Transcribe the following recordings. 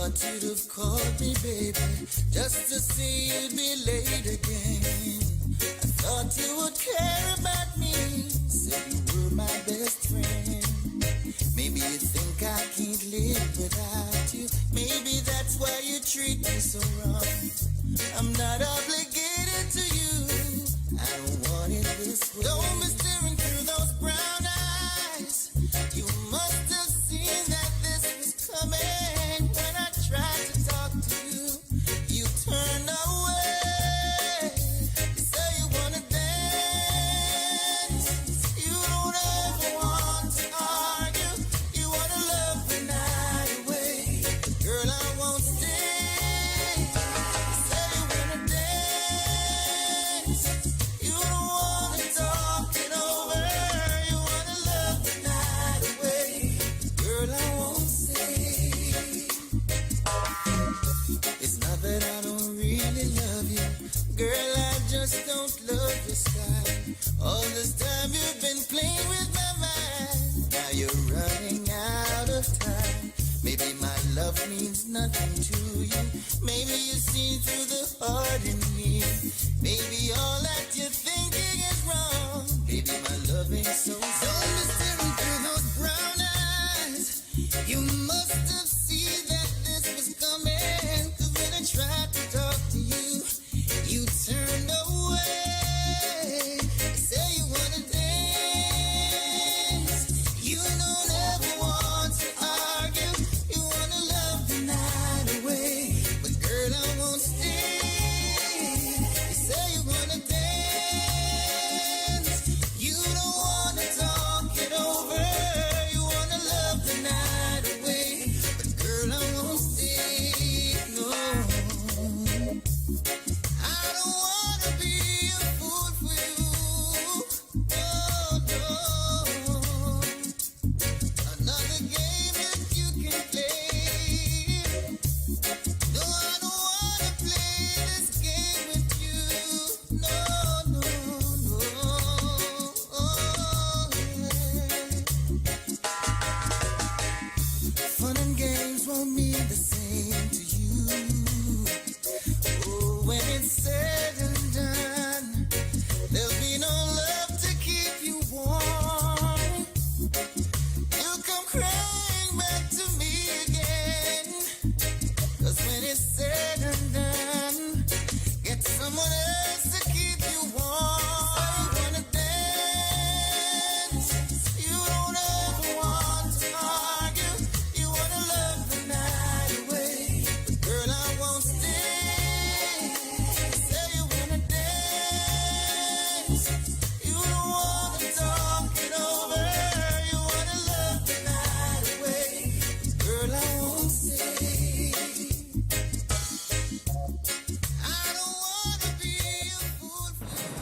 thought you'd have called me, baby, just to see you'd be late again. I thought you would care about me, said you were my best friend. Maybe you think I can't live without you. Maybe that's why you treat me so wrong. I'm not obligated to you. I don't want it this way. Don't be staring through those brown eyes. You must have seen that this was coming. When I tried to talk to you, you turned away. You say you wanna dance. You don't ever want to argue. You wanna love the night away. Girl, I won't stay. You say you wanna dance. You don't wanna talk it over. You wanna love the night away. Girl, I won't stay. It's not that I don't really love you. Girl, I just don't love your style. All this time you've been playing with my mind. Now you're running out of time. Maybe my love means nothing to you. Maybe you've seen through the heart in me. Maybe all that you're thinking is wrong. Maybe my love ain't so strong. Don't be staring through those brown eyes. You must have seen that this was coming. 'Cause when I tried to talk to you, you turned away. You say you wanna dance. You don't ever want to argue. You wanna love the night away. But girl, I won't stay. You say you wanna dance. You don't wanna talk it over. You wanna love the night away. But girl, I won't stay. No. I don't wanna be a fool for you. No, no. Another game that you can play. No, I don't wanna play this game with you. No, no, no. Fun and games won't mean the same to you. Oh, when it's said and done, there'll be no love to keep you warm. You'll come crying back to me again. 'Cause when it's said and done, get someone else to keep you warm. You wanna dance. You don't ever want to argue. You wanna love the night away. But girl, I won't stay. Say you wanna dance. You don't wanna talk it over. You wanna love the night away. But girl, I won't stay. I don't wanna be a fool for you.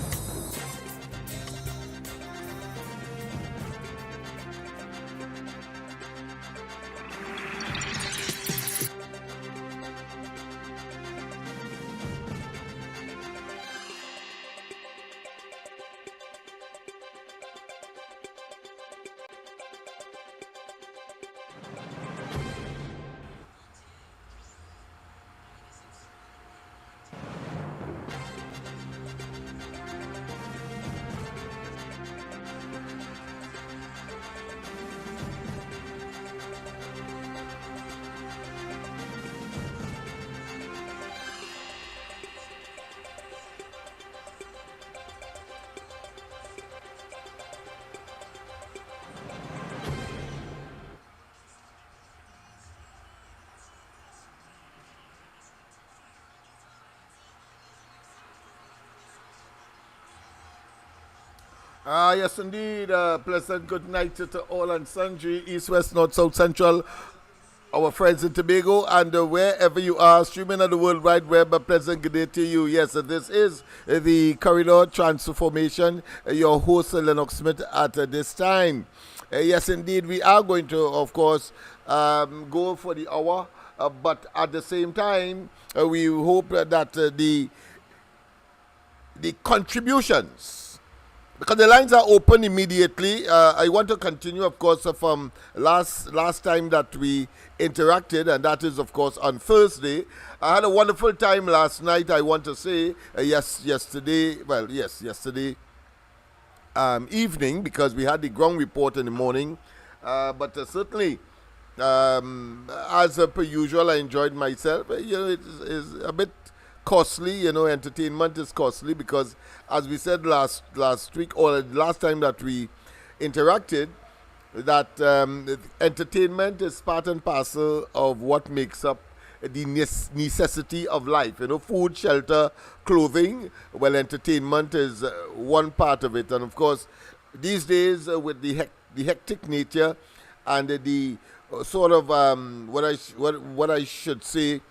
Yes, indeed. Pleasant good night to all and sundry, East, West, North, South, Central, our friends in Tobago, and wherever you are, streaming on the World Wide Web. A pleasant good day to you. Yes, this is the Corridor Transformation. Your host, LENNOX Smith, at this time. Yes, indeed, we are going to, of course, go for the hour, but at the same time, we hope that the contributions because the lines are open immediately. I want to continue, of course, from last time that we interacted, and that is, of course, on Thursday. I had a wonderful time last night, I want to say. Yesterday evening, because we had the ground report in the morning. But certainly, as per usual, I enjoyed myself. It's a bit costly, entertainment is costly because, as we said last week or last time that we interacted, that entertainment is part and parcel of what makes up the necessity of life. Food, shelter, clothing. Well, entertainment is one part of it, and of course, these days with the hectic nature and the sort of what I should say,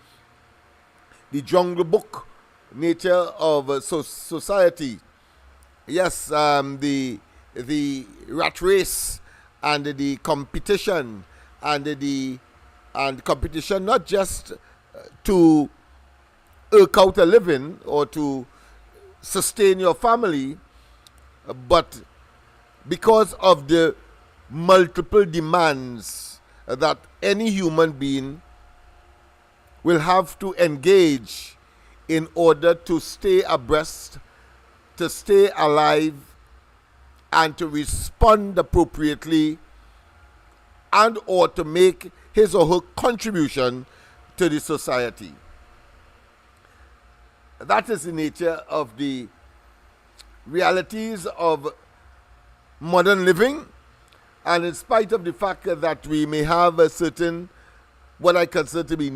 the Jungle Book nature of society. Yes, the rat race and the competition and competition not just to eke out a living or to sustain your family, but because of the multiple demands that any human being will have to engage in order to stay abreast, to stay alive, and to respond appropriately, and or to make his or her contribution to the society. That is the nature of the realities of modern living, and in spite of the fact that we may have a certain, what I consider to be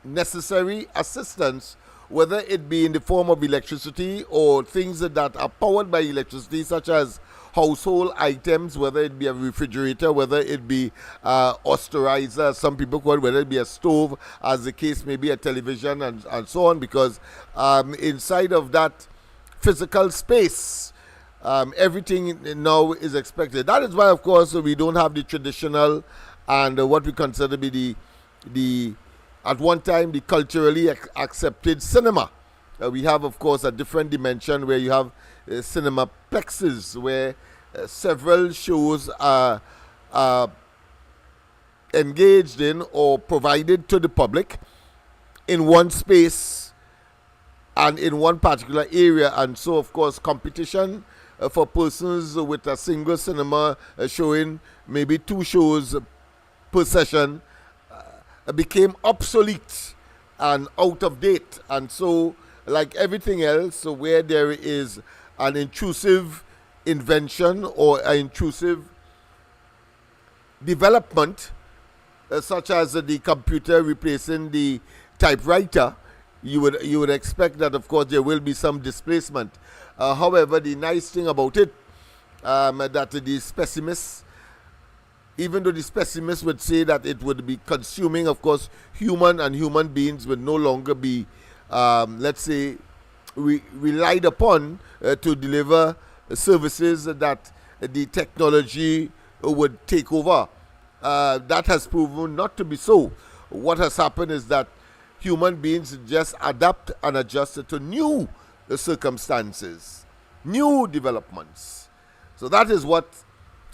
necessary assistance, whether it be in the form of electricity or things that are powered by electricity, such as household items, whether it be a refrigerator, whether it be osterizer, some people call it, whether it be a stove, as the case may be, a television, and so on, because inside of that physical space, everything now is expected. That is why, of course, we don't have the traditional and what we consider to be the at one time the culturally accepted cinema. We have, of course, a different dimension where you have cinema plexes, where several shows are engaged in or provided to the public in one space and in one particular area. And so, of course, competition for persons with a single cinema showing maybe 2 shows per session became obsolete and out of date. And so, like everything else, where there is an intrusive invention or an intrusive development, such as the computer replacing the typewriter, you would expect that, of course, there will be some displacement. However, the nice thing about it, that the pessimists, even though the pessimists would say that it would be consuming, of course, human beings would no longer be, let's say, relied upon to deliver services that the technology would take over. That has proven not to be so. What has happened is that human beings just adapt and adjust to new circumstances, new developments. So that is what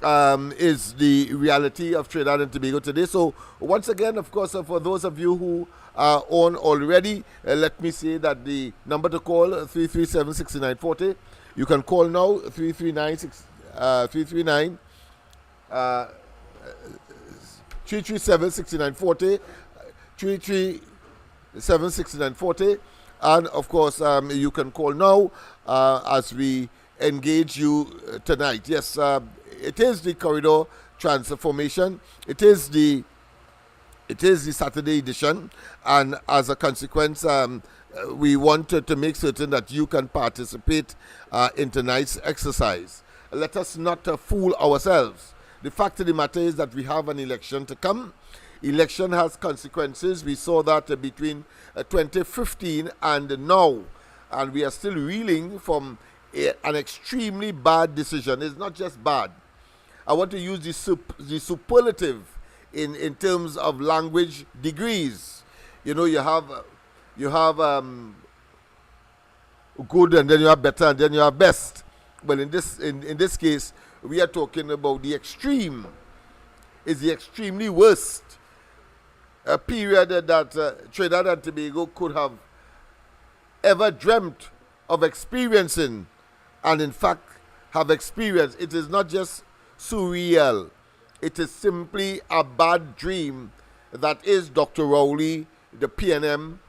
is the reality of Trinidad and Tobago today. So once again, of course, for those of you who are on already, let me say that the number to call 337-6940. You can call now 337-6940, 337-6940, and of course you can call now as we engage you tonight. Yes, it is the corridor transformation. It is the Saturday edition, and as a consequence, we wanted to make certain that you can participate in tonight's exercise. Let us not fool ourselves. The fact of the matter is that we have an election to come. Election has consequences. We saw that between 2015 and now, and we are still reeling from an extremely bad decision. It's not just bad. I want to use the superlative in terms of language degrees. You know, you have good, and then you have better, and then you have best. well, in this case, we are talking about the extreme. Is the extremely worst period that Trinidad and Tobago could have ever dreamt of experiencing, and in fact have experienced. It is not just surreal, it is simply a bad dream that is Dr. Rowley, the PNM,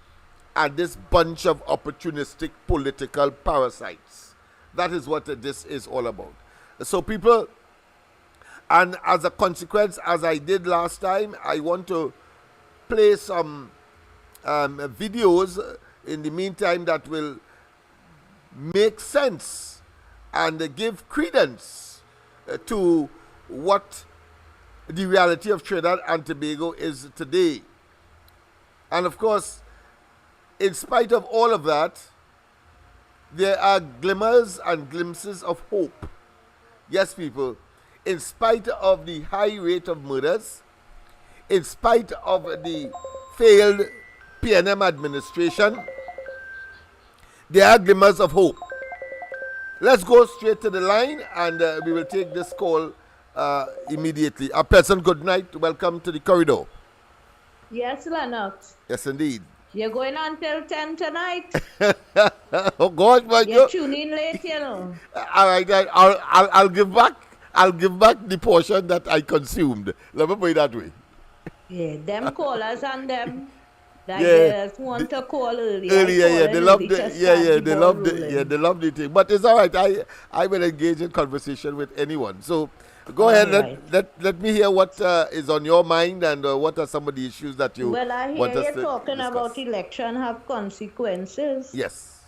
and this bunch of opportunistic political parasites. That is what this is all about. So people, and as a consequence, as I did last time, I want to play some videos in the meantime that will make sense and give credence to what the reality of Trinidad and Tobago is today. And of course, in spite of all of that, there are glimmers and glimpses of hope. Yes, people, in spite of the high rate of murders, in spite of the failed PNM administration, there are glimmers of hope. Let's go straight to the line, and we will take this call immediately. A pleasant good night. Welcome to the corridor. Yes, Lennox. Yes, indeed. You're going on till 10 tonight. Oh God, my You're God. tuning late, you know. All right, I'll give back. I'll give back the portion that I consumed. Let me put it that way. Yeah, them callers and them. Like Yeah, they just want to call early. Earlier, they love the, they love the thing. But it's all right. I will engage in conversation with anyone. So go ahead. Right. Let me hear what is on your mind, and what are some of the issues that you Well, I want hear us you to talking discuss. about election have consequences. Yes.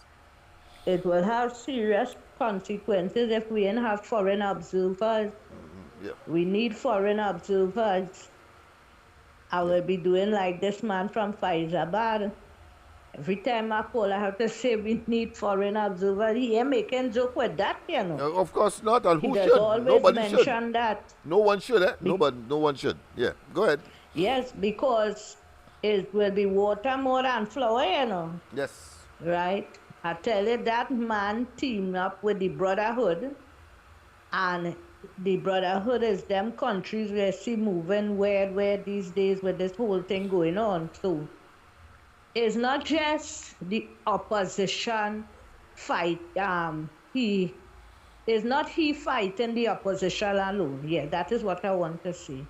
It will have serious consequences if we didn't have foreign observers. Yeah. We need foreign observers. I will be doing like this man from Faizabad. Every time I call, I have to say we need foreign observers. He ain't making joke with that, you know. Of course not. And He who does should? always Nobody mention should. that. No one should. No one should. Yeah. Go ahead. Yes, because it will be water more than flour, you know. Yes. Right? I tell you, that man teamed up with the Brotherhood, and the Brotherhood is them countries where see moving where these days with this whole thing going on. So it's not just the opposition fight. He fighting the opposition alone. Yeah, that is what I want to say.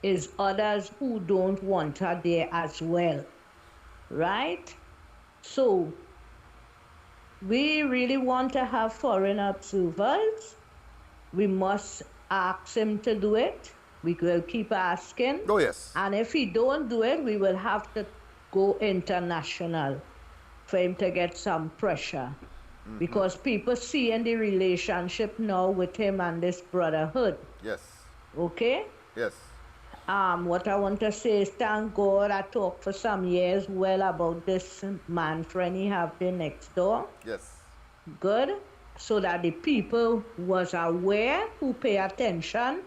Is others who don't want her there as well. Right? So we really want to have foreign observers. We must ask him to do it. We will keep asking. Oh, yes. And if he don't do it, we will have to go international for him to get some pressure. Mm-hmm. Because people see in the relationship now with him and this Brotherhood. Yes. Okay? Yes. What I want to say is, thank God I talked for some years well about this man friend he have there next door. Yes. Good. So that the people was aware, who pay attention,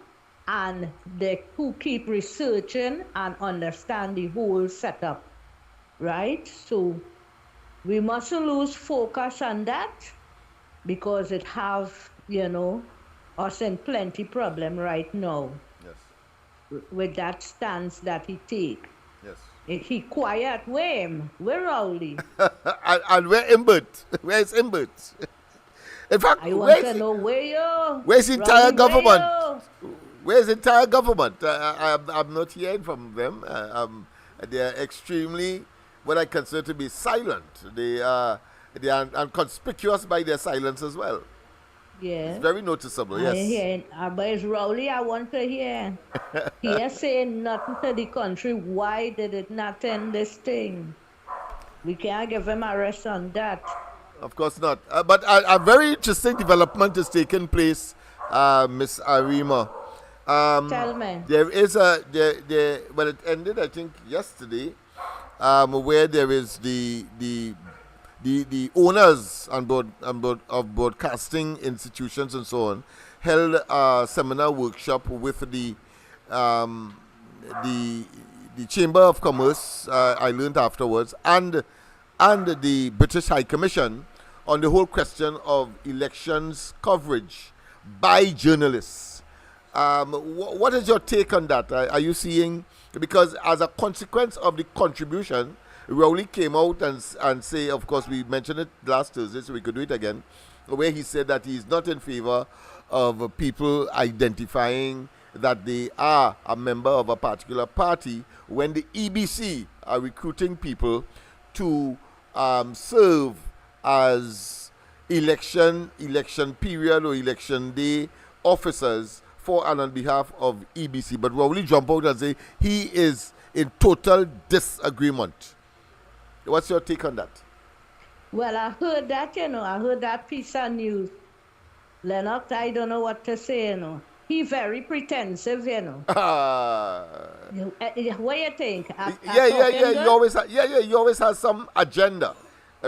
and they who keep researching and understand the whole setup. Right? So we mustn't lose focus on that, because it have, us in plenty problem right now. Yes. With that stance that he take. Yes. He quiet, where Rowley? and where Imbert? Where is Imbert? In fact, I want to know where you. Where's the entire Rowley, government? Where's the entire government? I'm not hearing from them. They are extremely, what I consider to be silent. They are conspicuous by their silence as well. Yeah. It's very noticeable, yes. But it's Rowley I want to hear. He is saying nothing to the country. Why did it not end this thing? We can't give him a rest on that. Of course not. But a very interesting development is taking place, Miss Arima. Tell me. There is well, it ended, I think, yesterday, where there is the owners of broadcasting institutions and so on held a seminar workshop with the Chamber of Commerce. I learned afterwards, and the British High Commission on the whole question of elections coverage by journalists. What is your take on that? Are you seeing, because as a consequence of the contribution, Rowley came out and say, of course, we mentioned it last Thursday, so we could do it again, where he said that he's not in favor of people identifying that they are a member of a particular party when the EBC are recruiting people to serve as election period or election day officers for and on behalf of EBC. But Rowley jump out and say he is in total disagreement. What's your take on that? Well, I heard that, I heard that piece of news. LENNOX, I don't know what to say, He very pretensive, What do you think? He always has some agenda.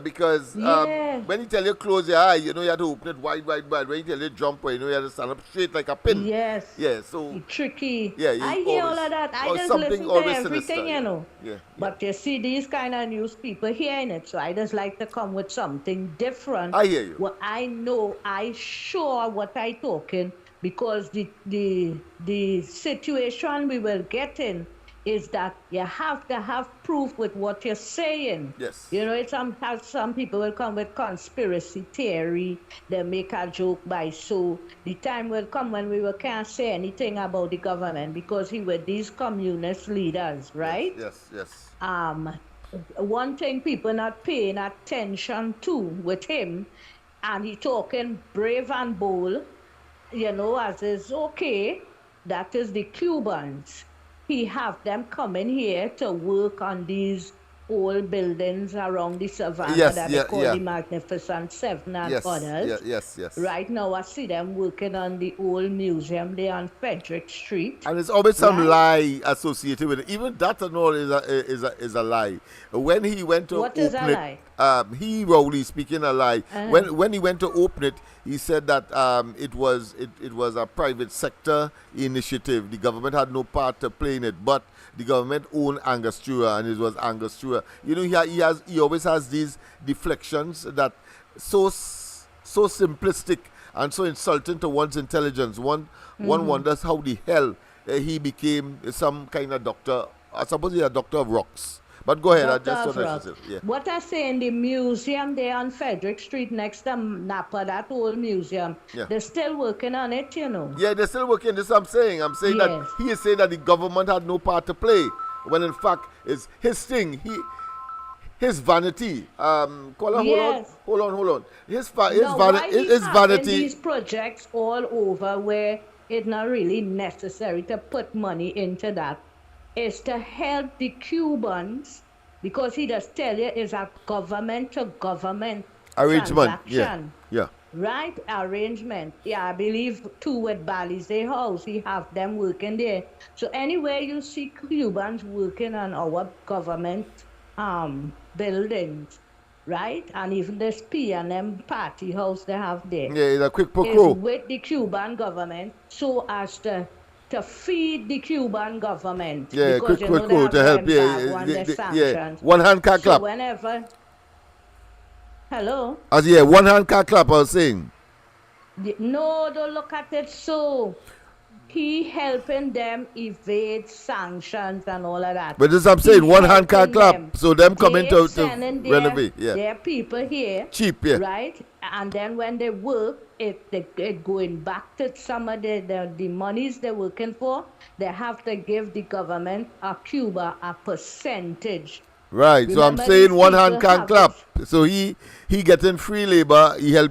Because when he tell you close your eye, you have to open it wide. When he tell you jump, you have to stand up straight like a pin. Yes. Yeah, so tricky. Yeah, I hear all of that. I just listen to everything, sinister, Yeah. But you see these kind of news, people hearing it, so I just like to come with something different. I hear you. Well, I know, I sure what I talking, because the situation we will get in is that you have to have proof with what you're saying. Yes. Some people will come with conspiracy theory. They make a joke by so. The time will come when we can't say anything about the government because he were these communist leaders, right? Yes. One thing people not paying attention to with him, and he talking brave and bold, as is okay, that is the Cubans. He have them coming here to work on these old buildings around the savannah they call the Magnificent Seven and others. Yes. Right now, I see them working on the old museum there on Frederick Street. And there's always some lie associated with it. Even that and all is a lie. When he went to what is a lie? He Rowley speaking a lie. When he went to open it, he said that it was a private sector initiative. The government had no part to play in it, but the government owned Angostura, and it was Angostura. He always has these deflections that so simplistic and so insulting to one's intelligence. One wonders how the hell he became some kind of doctor. I suppose he's a doctor of rocks. But go ahead, What I say in the museum there on Frederick Street next to Napa, that old museum, they're still working on it, Yeah, they're still working. This is what I'm saying. I'm saying that he is saying that the government had no part to play, when in fact it's his thing. His vanity. Hold on. His vanity. These projects all over where it's not really necessary to put money into that. Is to help the Cubans, because he does tell you it's a government-to-government arrangement. Transaction. Yeah. Right? Arrangement. Yeah, I believe too with Balize House, he have them working there. So anywhere you see Cubans working on our government buildings, right? And even this P&M party house they have there. Yeah, it's a quick pro with the Cuban government, so as to feed the Cuban government. Yeah, because quick to help. One hand can't clap. So whenever. Hello? One hand can't clap, I was saying. No, don't look at it so. He helping them evade sanctions and all of that. But this I'm saying, one hand can't clap. So them coming to renovate. Yeah. There are people here. Cheap, yeah. Right? And then when they work, it going back to some of the monies they're working for, they have to give the government of Cuba a percentage. Right. Remember, so I'm saying one hand can't clap. So he getting free labor, he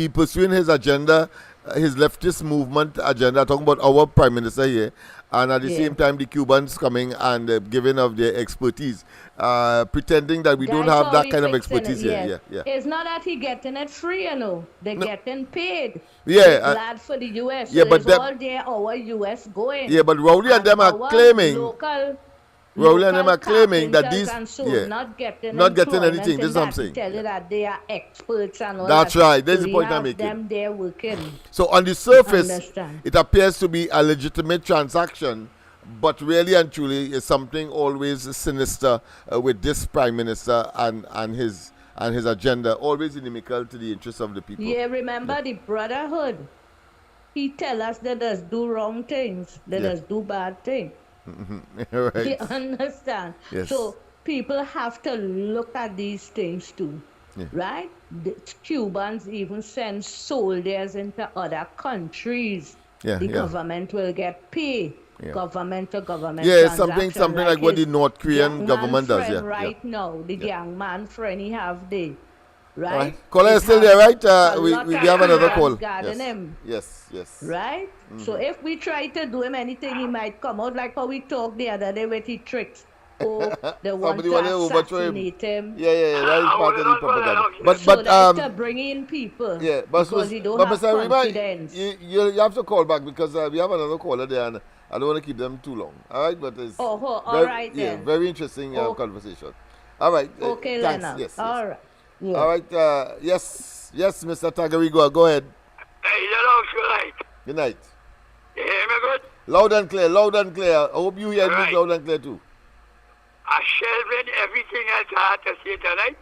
pursuing his agenda, his leftist movement agenda, talking about our prime minister here, and at the same time the Cubans coming and giving of their expertise, pretending that we don't have that kind of expertise here. Yeah. It's not that he getting it free, they're getting paid. Yeah, glad for the U.S. Yeah, so but all there our U.S. going. Yeah, but Rowley and them are claiming. Rowley and them are claiming that these not getting anything. This is what I'm saying. Tell you that they are experts and all That's that. right. That's the point I'm making. Them there working. So on the surface, it appears to be a legitimate transaction, but really and truly is something always sinister with this prime minister and his and his agenda, always inimical to the interests of the people. Yeah, remember the brotherhood. He tell us let us do wrong things, let us do bad things. Right. You understand? Yes. So people have to look at these things too, right? The Cubans even send soldiers into other countries. The government will get paid. Government to government. Yeah, it's something like what the North Korean government does. Yeah. Right now, the young man friend he have there. Right? Caller is still there, right? We have another call. Yes. Yes. Right? So if we try to do him anything, he might come out like how we talked the other day with the tricks. Oh, they want to assassinate him. Yeah, that is part of the propaganda. But to bring in people. Yeah, because you don't have confidence. You have to call back because we have another caller there and I don't want to keep them too long. All right, but it's all right then. Yeah, very interesting conversation. All right. Okay, thanks. Lennox. Yes. All right. Yeah. All right. Yes, Mr. Tagarigo, go ahead. Hey, Lennox, good night. Good night. You hear me good? Loud and clear, loud and clear. I hope you hear me loud and clear too. I shelving everything else I had to say tonight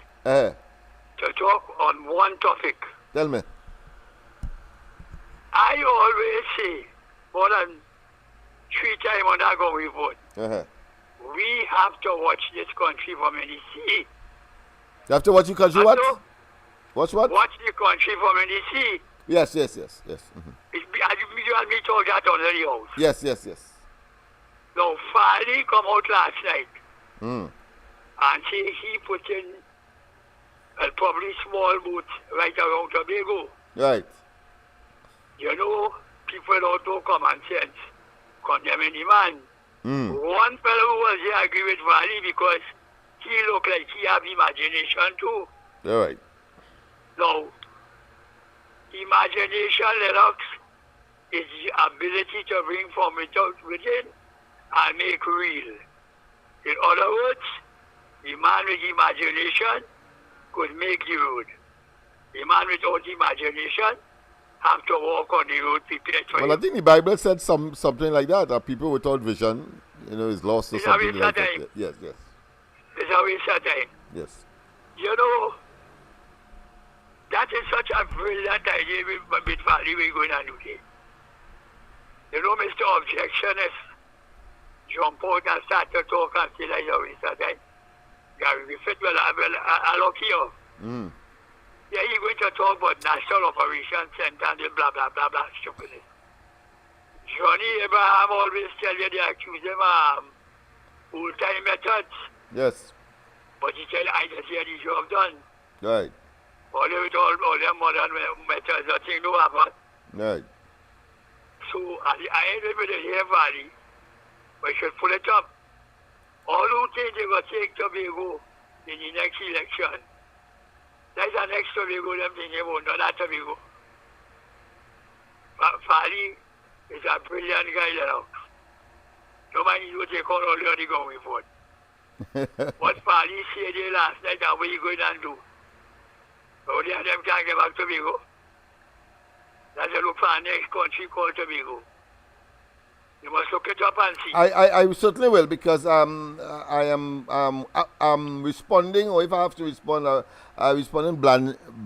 to talk on one topic. Tell me. I always say, more than 3 times when I go we vote, we have to watch this country from any sea. You have to watch your country what? Watch what? Watch the country from any sea. Yes. You and me talk that on the house. Yes. Now, Fali come out last night and say he put in probably small boats right around Tobago. Right. You know, people don't know common sense. Condemn any man. One fellow who was here agree with Valley because he look like he have imagination too. All right. Now, imagination, Lennox, is the ability to bring from within and make real. In other words, the man with imagination could make the road. The man without imagination have to walk on the road prepared for Well, I think the Bible said something like that. People without vision, is lost or something like that. Yes. It's a waste of time. Yes. You know, that is such a brilliant idea with Valley we're going to do today. You know, Mr. Objectionist jump out and start to talk and say that it's a waste of time. We fit well, I look here. Yeah, he's going to talk about National Operations Center and blah, blah, blah, blah, stupidness. Johnny Abraham always tell you they accuse him of old-time methods. Yes. But he said, I just hear the job done. Right. All them modern methods, nothing no happen. Right. So, at the end of the year, Valley, we should pull it up. All who think they will take Tobago in the next election, that's the next Tobago them thinking about, not that Tobago. Valley is a brilliant guy, Lennox. No man, you take all the going for. What Valley said there last night, and what you going to do? But they have them can't get back to Tobago. That's a look for our next country called Tobago. You must look it up and see. I certainly will because I'm responding, or if I have to respond, I'm responding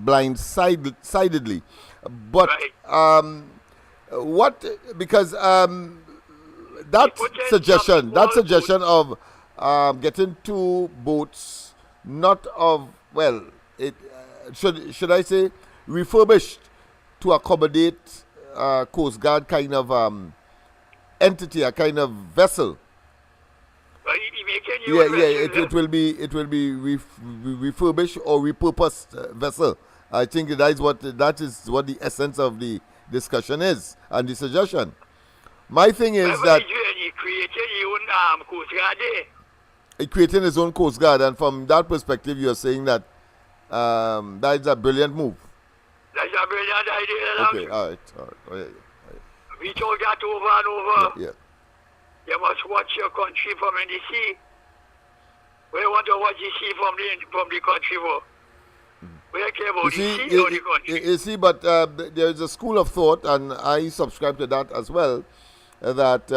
blindsidedly. But because that suggestion of getting 2 boats, not of should I say refurbished to accommodate Coast Guard kind of entity, a kind of vessel. It will be refurbished or repurposed vessel. I think that is what the essence of the discussion is and the suggestion. My thing is that he created his own Coast Guard, and from that perspective, you are saying that that is a brilliant move. That's a brilliant idea. Okay, all right. We told that over and over. Yeah. You must watch your country from the sea. We want to watch the sea from the country for. We don't care about the sea or the country. You see, but there is a school of thought, and I subscribe to that as well, that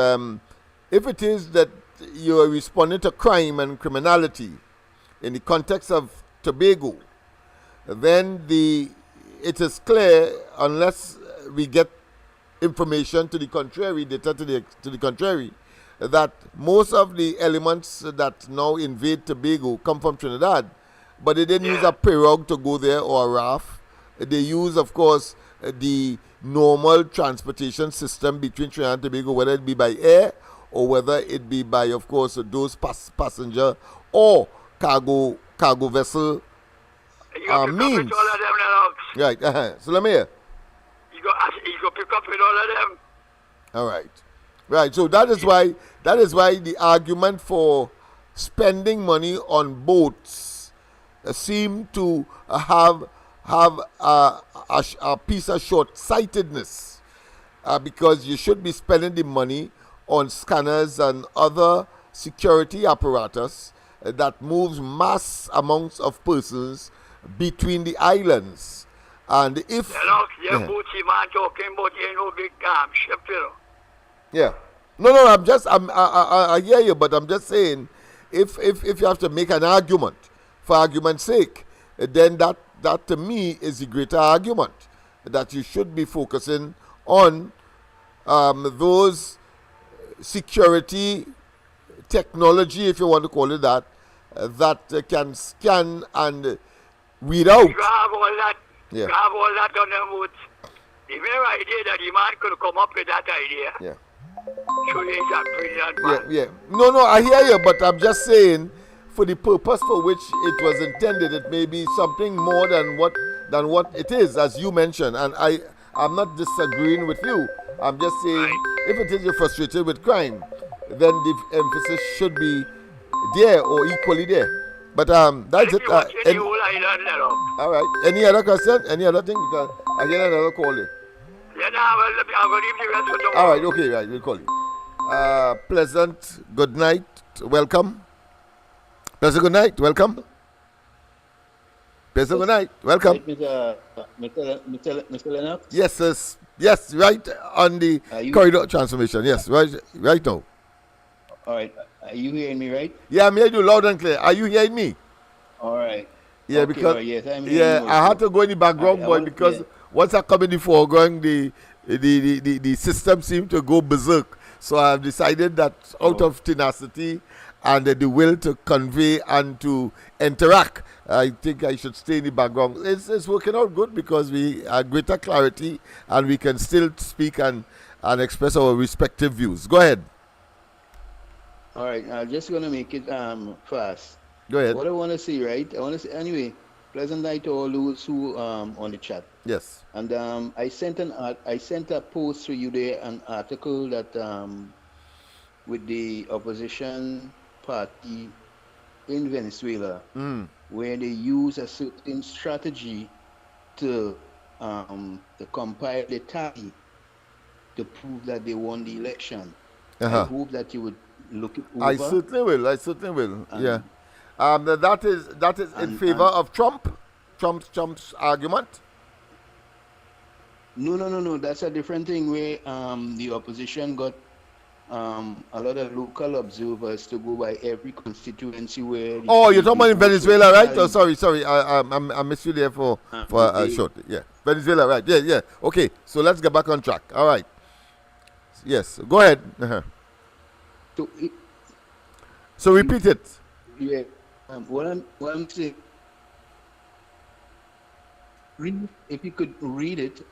if it is that you are responding to crime and criminality in the context of Tobago, then it is clear, unless we get information to the contrary, data to the contrary, that most of the elements that now invade Tobago come from Trinidad, but they didn't use a pirogue to go there or a raft. They use, of course, the normal transportation system between Trinidad and Tobago, whether it be by air or whether it be by, of course, those passenger or cargo vessel means. All of them, Lennox. Right. So let me hear. You go pick up with all of them. All right. Right. So that is why the argument for spending money on boats seem to have a piece of short-sightedness, because you should be spending the money on scanners and other security apparatus that moves mass amounts of persons between the islands. And if Lennox, Bootsy man talking about no big ship, you know. Yeah. No, I hear you, but I'm just saying, if you have to make an argument for argument's sake, then that to me is the greater argument, that you should be focusing on those security technology, if you want to call it that, that can scan and weed out. You have all that. Yeah. You have all that on the woods. The very idea that the man could come up with that idea. Yeah. So he's a brilliant man. Yeah. No, I hear you, but I'm just saying, for the purpose for which it was intended, it may be something more than what it is, as you mentioned. And I'm not disagreeing with you. I'm just saying, if it is you're frustrated with crime, then the emphasis should be there or equally there. But that's it. All right. Any other question? Any other thing? Because I get another call here. Yeah, I'm going to leave the rest for tomorrow. All right. Okay. Right. We'll call you. Pleasant good night. Welcome. Pleasant good night. Welcome. Pleasant good night. Welcome. Mr. Lennox? Yes. Right on the corridor transformation. Yes. Right now. All right. Are you hearing me right? Yeah, I'm hearing you loud and clear. Are you hearing me? All right. Yeah, okay, because right, yes, I'm hearing you I had to go in the background, boy, because once I come in the foreground, the system seemed to go berserk. So I've decided that out of tenacity and the will to convey and to interact, I think I should stay in the background. It's working out good because we have greater clarity and we can still speak and express our respective views. Go ahead. All right, I'm just going to make it fast. Go ahead. What I want to see, right? I want to see, anyway, pleasant night to all those who on the chat. Yes. And I sent a post to you there, an article that with the opposition party in Venezuela, where they use a certain strategy to compile the tally to prove that they won the election. I hope that you would look it over. I certainly will. Yeah. That is in favor of Trump's argument. No. That's a different thing where the opposition got a lot of local observers to go by every constituency where. Oh, you're talking about in Venezuela, right? Oh, sorry. I missed you there for a short. Yeah, Venezuela, right? Yeah. Okay, so let's get back on track. All right. Yes, go ahead. So repeat it. Yeah. What I'm saying. If you could read it,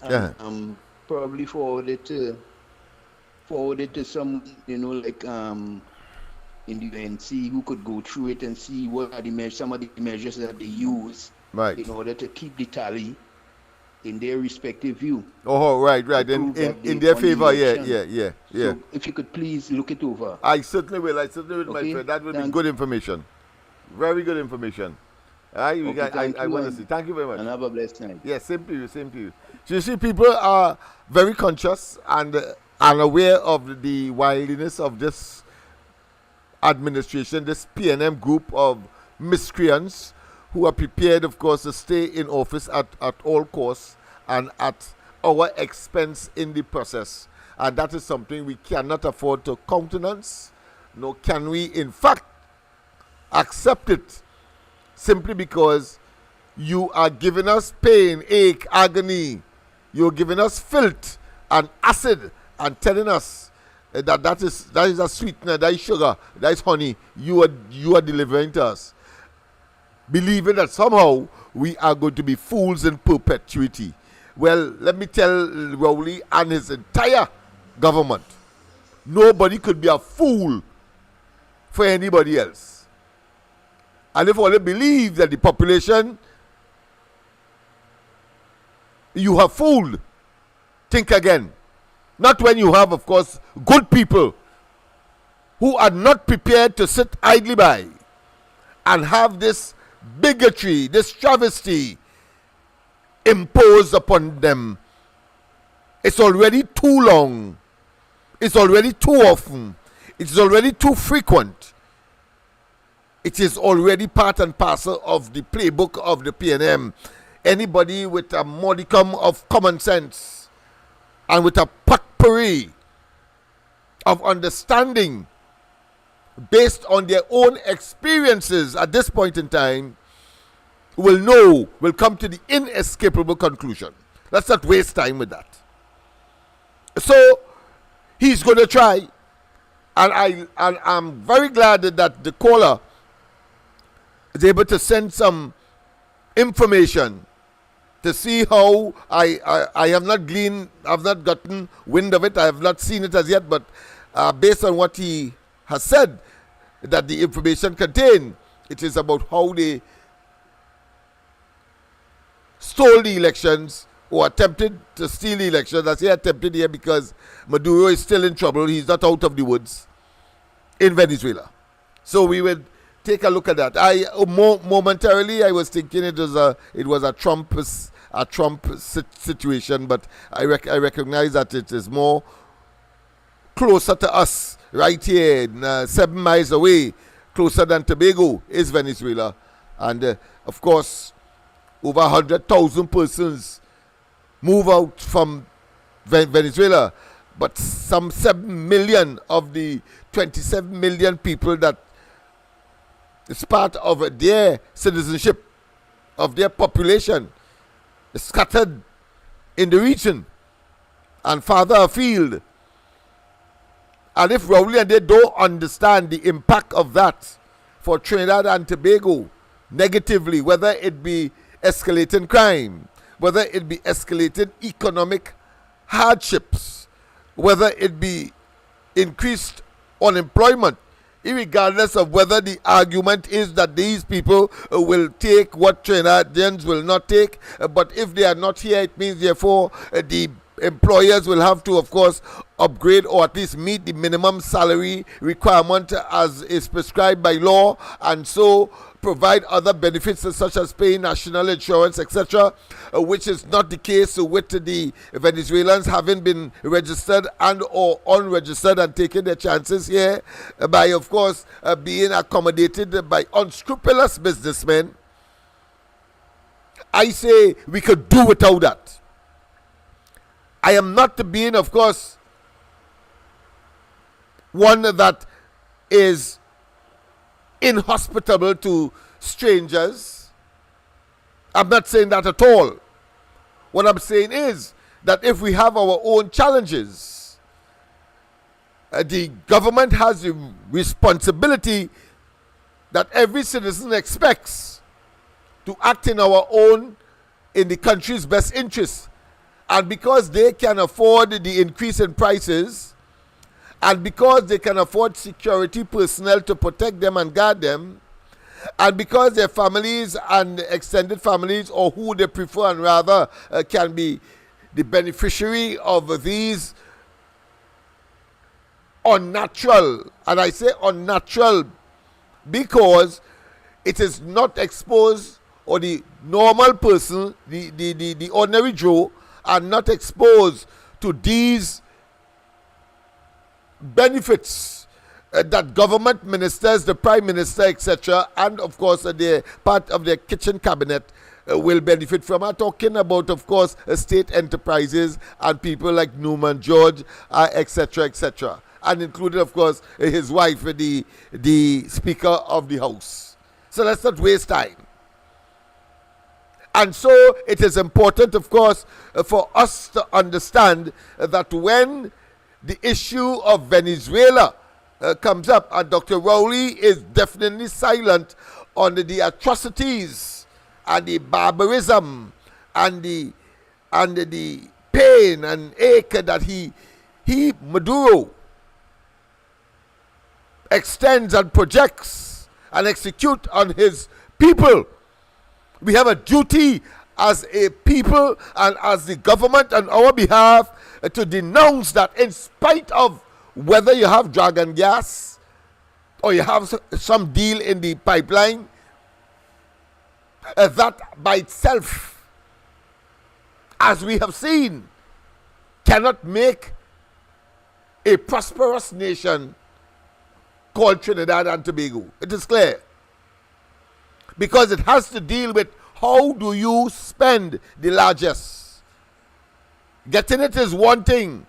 probably forward it to some, like in the NC who could go through it and see what are some of the measures that they use in order to keep the tally in their respective view. Oh, right. In their favor, yeah. So if you could please look it over. I certainly will, my friend. That would be good information. Very good information. I want to see. Thank you very much. And have a blessed night. Yes, same to you. So you see, people are very conscious and aware of the wildness of this administration, this PNM group of miscreants who are prepared, of course, to stay in office at all costs and at our expense in the process. And that is something we cannot afford to countenance, nor can we, in fact, accept it, simply because you are giving us pain, ache, agony. You're giving us filth and acid and telling us that is a sweetener, that is sugar, that is honey. You are delivering to us, believing that somehow we are going to be fools in perpetuity. Well, let me tell Rowley and his entire government, nobody could be a fool for anybody else. And if only believe that the population you have fooled, think again. Not when you have, of course, good people who are not prepared to sit idly by and have this bigotry, this travesty imposed upon them. It's already too long. It's already too often. It's already too frequent. It is already part and parcel of the playbook of the PNM. Anybody with a modicum of common sense and with a potpourri of understanding based on their own experiences at this point in time will come to the inescapable conclusion. Let's not waste time with that. So he's going to try, and I'm very glad that the caller is able to send some information to see how I have not gotten wind of it. I have not seen it as yet, but based on what he has said, that the information contained, it is about how they stole the elections or attempted to steal the elections. I say attempted here because Maduro is still in trouble. He's not out of the woods in Venezuela. So we will take a look at that. Momentarily I was thinking it was a Trump situation, but I recognize that it is more closer to us right here, 7 miles away, closer than Tobago is Venezuela. And of course, over 100,000 persons move out from Venezuela, but some 7 million of the 27 million people that is part of their citizenship, of their population, scattered in the region and farther afield. And if Rowley and they don't understand the impact of that for Trinidad and Tobago negatively, whether it be escalating crime, whether it be escalating economic hardships, whether it be increased unemployment, irregardless of whether the argument is that these people will take what Trinidadians will not take, but if they are not here, it means therefore the employers will have to, of course, upgrade or at least meet the minimum salary requirement as is prescribed by law, and so provide other benefits such as paying national insurance, etc., which is not the case with the Venezuelans having been registered and or unregistered and taking their chances here by, of course, being accommodated by unscrupulous businessmen. I say we could do without that. I am not being, of course, one that is inhospitable to strangers. I'm not saying that at all. What I'm saying is that if we have our own challenges, the government has a responsibility that every citizen expects to act in the country's best interest. And because they can afford the increase in prices, and because they can afford security personnel to protect them and guard them, and because their families and extended families, or who they prefer and rather, can be the beneficiary of these unnatural, and I say unnatural because it is not exposed, or the normal person, the ordinary Joe, are not exposed to these benefits that government ministers, the prime minister, etc., and of course the part of their kitchen cabinet will benefit from. I'm talking about, of course, state enterprises and people like Newman George, etc., etc., and including, of course, his wife, the Speaker of the House. So let's not waste time. And so it is important, of course, for us to understand that when the issue of Venezuela comes up, and Dr. Rowley is definitely silent on the atrocities and the barbarism and the pain and ache that he Maduro extends and projects and execute on his people. We have a duty as a people and as the government on our behalf to denounce that, in spite of whether you have dragon gas or you have some deal in the pipeline, that by itself, as we have seen, cannot make a prosperous nation called Trinidad and Tobago. It is clear. Because it has to deal with how do you spend the largesse. Getting it is one thing,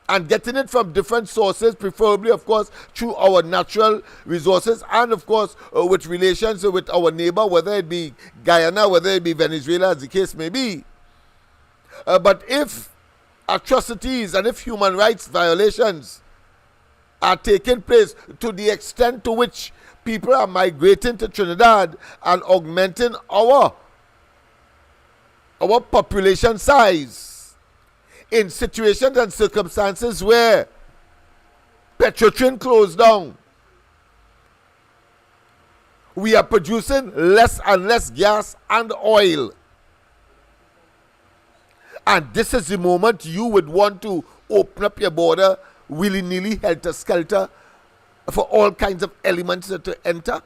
and getting it from different sources, preferably, of course, through our natural resources, and, of course, with relations with our neighbor, whether it be Guyana, whether it be Venezuela, as the case may be. But if atrocities and if human rights violations are taking place to the extent to which people are migrating to Trinidad and augmenting our population size in situations and circumstances where Petrotrin closed down, we are producing less and less gas and oil. And this is the moment you would want to open up your border willy-nilly, helter-skelter, for all kinds of elements to enter?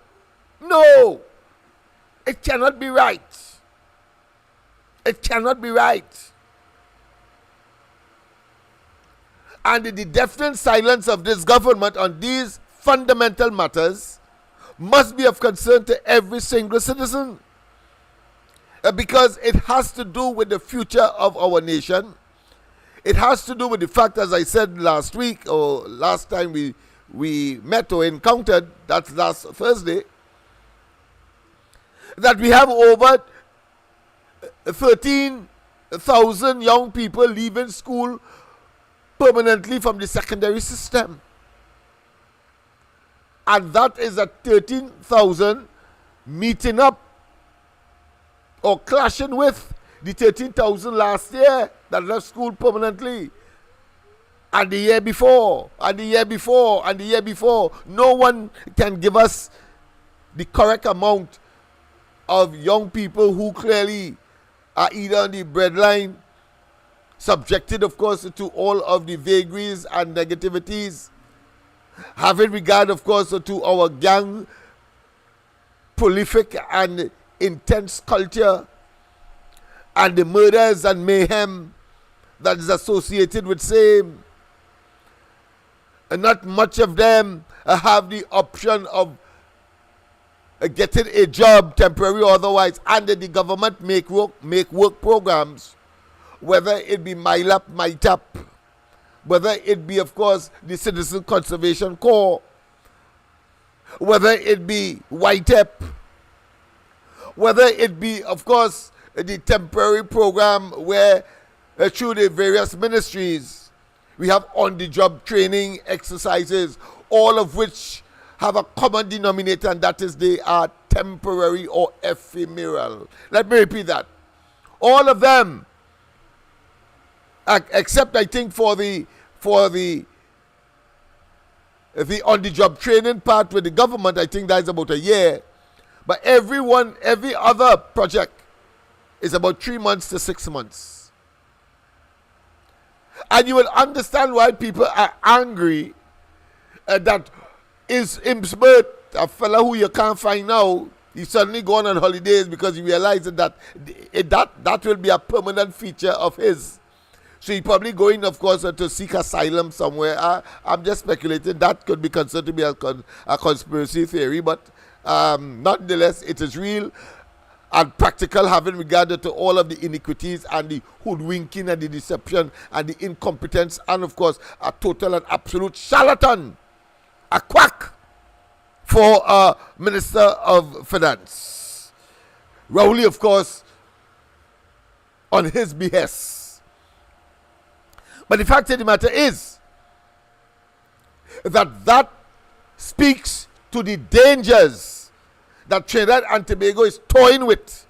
No! It cannot be right. It cannot be right. And the deafening silence of this government on these fundamental matters must be of concern to every single citizen. Because it has to do with the future of our nation. It has to do with the fact, as I said last week, or last time we met or encountered, that's last Thursday, that we have over 13,000 young people leaving school permanently from the secondary system. And that is a 13,000 meeting up or clashing with the 13,000 last year that left school permanently. And the year before, and the year before, and the year before. No one can give us the correct amount of young people who clearly are either on the breadline, subjected, of course, to all of the vagaries and negativities, having regard, of course, to our gang prolific and intense culture, and the murders and mayhem that is associated with same. And not much of them have the option of getting a job, temporary or otherwise, and the government make work programs, whether it be MILAP, MITAP, whether it be, of course, the Citizen Conservation Corps, whether it be YTEP, whether it be, of course, the temporary program where through the various ministries we have on-the-job training exercises, all of which have a common denominator, and that is they are temporary or ephemeral. Let me repeat that. All of them, except I think for the on-the-job training part with the government, I think that is about a year. But every other project is about 3 months to 6 months. And you will understand why people are angry that is Imsbert, a fellow who you can't find now, he's suddenly gone on holidays because he realizes that that will be a permanent feature of his. So he's probably going, of course, to seek asylum somewhere. I'm just speculating. That could be considered to be a conspiracy theory, but nonetheless, it is real and practical, having regard to all of the iniquities and the hoodwinking and the deception and the incompetence, and of course a total and absolute charlatan, a quack for a Minister of Finance. Rowley, of course, on his behest. But the fact of the matter is that speaks to the dangers that Trinidad and Tobago is toying with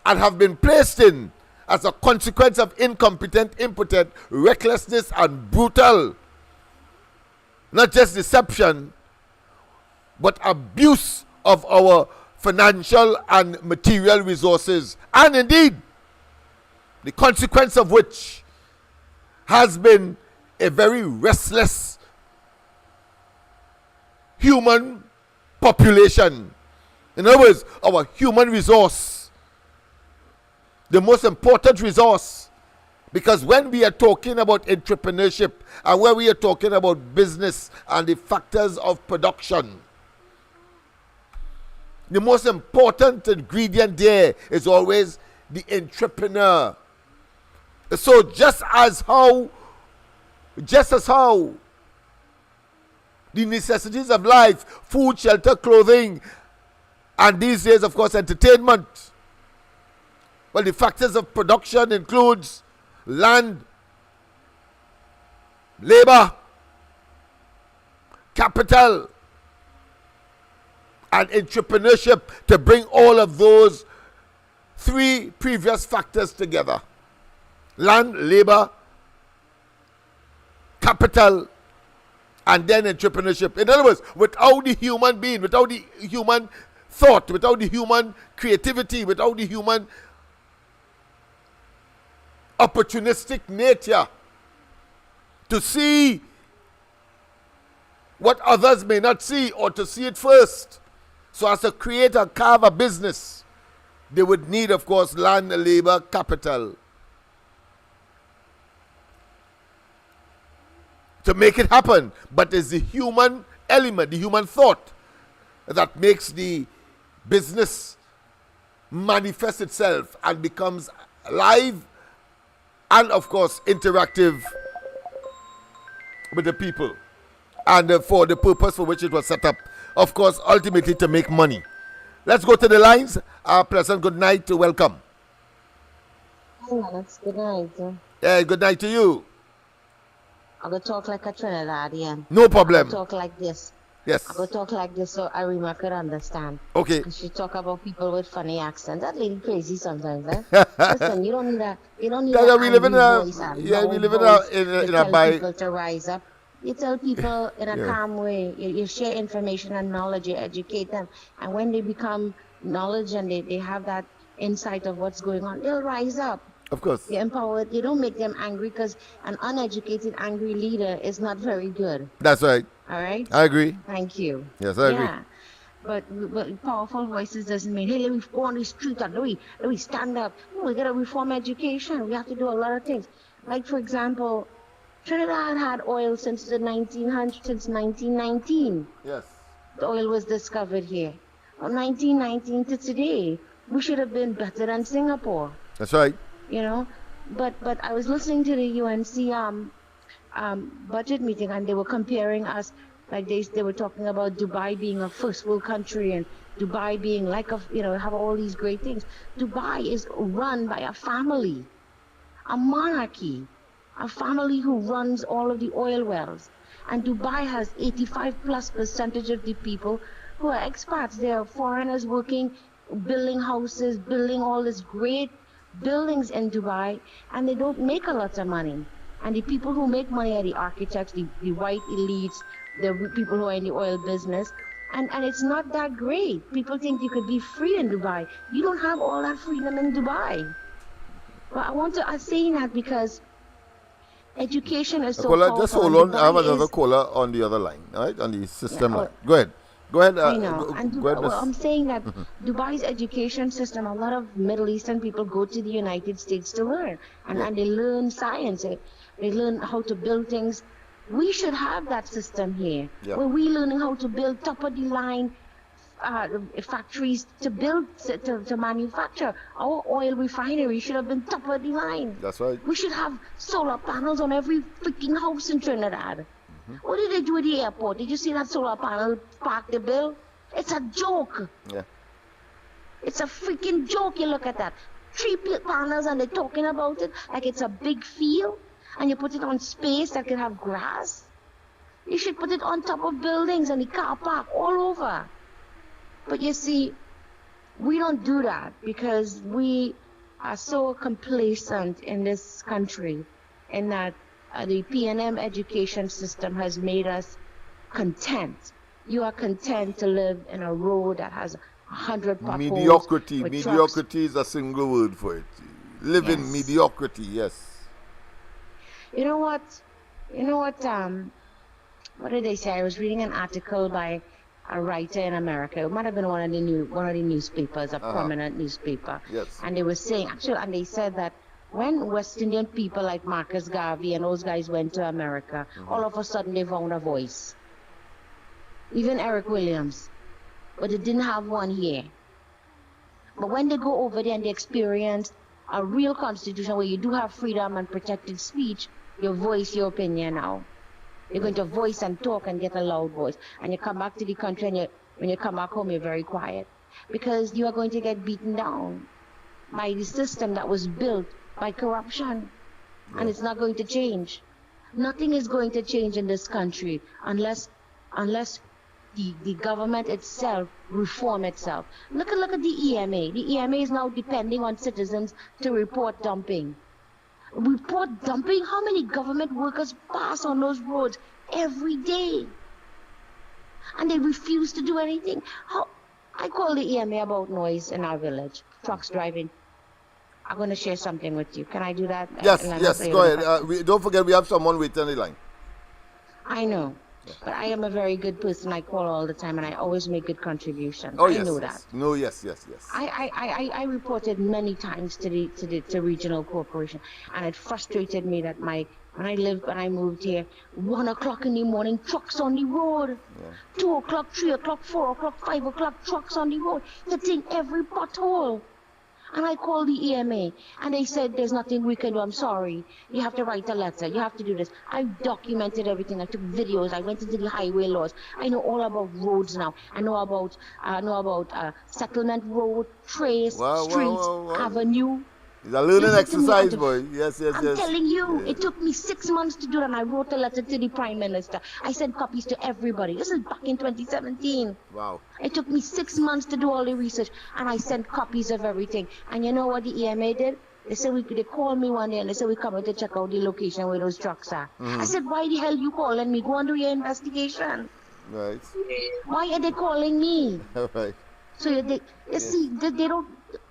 and have been placed in as a consequence of incompetent, impotent, recklessness, and brutal, not just deception, but abuse of our financial and material resources, and indeed the consequence of which has been a very restless human population. In other words, our human resource, the most important resource, because when we are talking about entrepreneurship and when we are talking about business and the factors of production, the most important ingredient there is always the entrepreneur. So just as how the necessities of life, food, shelter, clothing, and these days, of course, entertainment. Well, the factors of production includes land, labor, capital, and entrepreneurship to bring all of those three previous factors together. Land, labor, capital, and then entrepreneurship. In other words, without the human being, without the human thought, without the human creativity, without the human opportunistic nature to see what others may not see, or to see it first, so as to create and carve a business, they would need, of course, land, labor, capital to make it happen. But it's the human element, the human thought, that makes the business manifest itself and becomes live and, of course, interactive with the people, and for the purpose for which it was set up, of course, ultimately to make money. Let's go to the lines. Pleasant good night. Welcome. Hi, Lennox. Good night. Good night to you. I'm going to talk like a Trinidadian. No problem. I'm going to talk like this. Yes. I'm going to talk like this so Arima could understand. Okay. And she talk about people with funny accents. That lady crazy sometimes, eh? Listen, you don't need a we live in voice a people to rise up. You tell people in a calm way. You share information and knowledge. You educate them. And when they become knowledge and they have that insight of what's going on, they'll rise up. Of course. You empower. You don't make them angry, because an uneducated, angry leader is not very good. That's right. All right? I agree. Thank you. Yes, I agree. Yeah. But powerful voices doesn't mean, hey, let me go on the street and let me stand up. No, we got to reform education. We have to do a lot of things. Like, for example, Trinidad had oil since the 1900s, since 1919. Yes. The oil was discovered here. From 1919 to today, we should have been better than Singapore. That's right. You know, but I was listening to the UNC budget meeting, and they were comparing us, like they were talking about Dubai being a first world country, and Dubai being like have all these great things. Dubai is run by a family, a monarchy, a family who runs all of the oil wells, and Dubai has 85+% of the people who are expats. They are foreigners working, building houses, building all this great buildings in Dubai, and they don't make a lot of money. And the people who make money are the architects, the white elites, the people who are in the oil business. And it's not that great. People think you could be free in Dubai. You don't have all that freedom in Dubai. But I'm saying that because education is so caller, powerful. just hold on. I have another caller on the other line, all right, on the system line. Go ahead. Go ahead. I know. Go ahead, I'm saying that Dubai's education system, a lot of Middle Eastern people go to the United States to learn. And they learn science. They learn how to build things. We should have that system here, where we're learning how to build top-of-the-line factories to build, to manufacture. Our oil refinery should have been top-of-the-line. That's right. We should have solar panels on every freaking house in Trinidad. What did they do at the airport? Did you see that solar panel park they built? It's a joke. Yeah. It's a freaking joke. You look at that. panels and they're talking about it like it's a big field, and you put it on space that can have grass. You should put it on top of buildings and the car park all over. But you see, we don't do that because we are so complacent in this country, in that the P&M education system has made us content. You are content to live in a road that has 100 potholes. Mediocrity. with Mediocrity is a single word for it. Live in Yes. mediocrity, yes. You know what? What did they say? I was reading an article by a writer in America. It might have been one of the newspapers, a prominent newspaper. Yes. And they were saying, actually, and they said that when West Indian people like Marcus Garvey and those guys went to America, all of a sudden they found a voice. Even Eric Williams. But they didn't have one here. But when they go over there and they experience a real constitution where you do have freedom and protected speech, you voice your opinion now. You're going to voice and talk and get a loud voice. And you come back to the country and when you come back home, you're very quiet. Because you are going to get beaten down by the system that was built by corruption. Yeah. And it's not going to change. Nothing is going to change in this country unless the government itself reform itself. Look at the EMA. The EMA is now depending on citizens to report dumping. Report dumping? How many government workers pass on those roads every day? And they refuse to do anything. I call the EMA about noise in our village. Trucks driving. I'm going to share something with you. Can I do that? Yes, go ahead. Don't forget we have someone waiting on the line. I know. But I am a very good person. I call all the time, and I always make good contributions. Oh, I yes, know yes. that. No, yes. I reported many times to regional corporation, and it frustrated me that when I moved here, 1 o'clock in the morning, trucks on the road. Yeah. 2 o'clock, 3 o'clock, 4 o'clock, 5 o'clock, trucks on the road, hitting every pothole. And I called the EMA, and they said, there's nothing we can do. I'm sorry. You have to write a letter. You have to do this. I documented everything. I took videos. I went into the highway laws. I know all about roads now. I know about settlement road, trace, street, avenue. It's a learning exercise, boy. Yes. I'm telling you, it took me 6 months to do that, and I wrote a letter to the Prime Minister. I sent copies to everybody. This is back in 2017. Wow. It took me 6 months to do all the research, and I sent copies of everything. And you know what the EMA did? They said they called me one day and they said, we're coming to check out the location where those trucks are. I said, why the hell you calling me? Go and do your investigation. Right. Why are they calling me? Right. So they don't.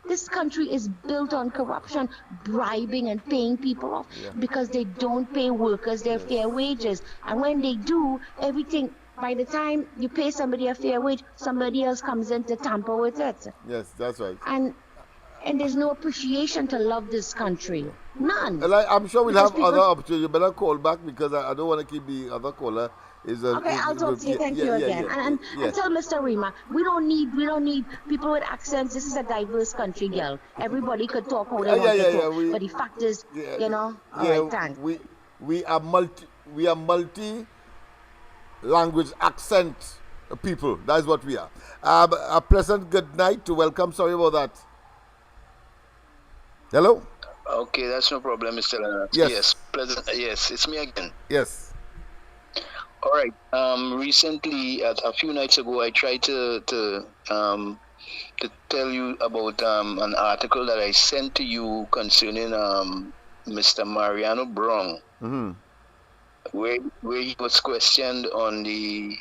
This country is built on corruption, bribing and paying people off because they don't pay workers their fair wages. And when they do, everything, by the time you pay somebody a fair wage, somebody else comes in to tamper with it. Yes, that's right. And there's no appreciation to love this country. None. I'm sure we'll have other opportunities. You better call back because I don't want to keep the other caller. Okay, I'll talk to you. Thank you again. And tell Mr. Rima, we don't need people with accents. This is a diverse country, girl. Everybody could talk how they want to talk. But the fact is, all right, thanks. We are multi language accent people. That's what we are. A pleasant good night to welcome. Sorry about that. Hello? Okay, that's no problem, Mr. LENNOX. Yes. Pleasant. Yes, it's me again. Yes. All right. Recently, a few nights ago, I tried to tell you about an article that I sent to you concerning Mr. Mariano Brown, where he was questioned on the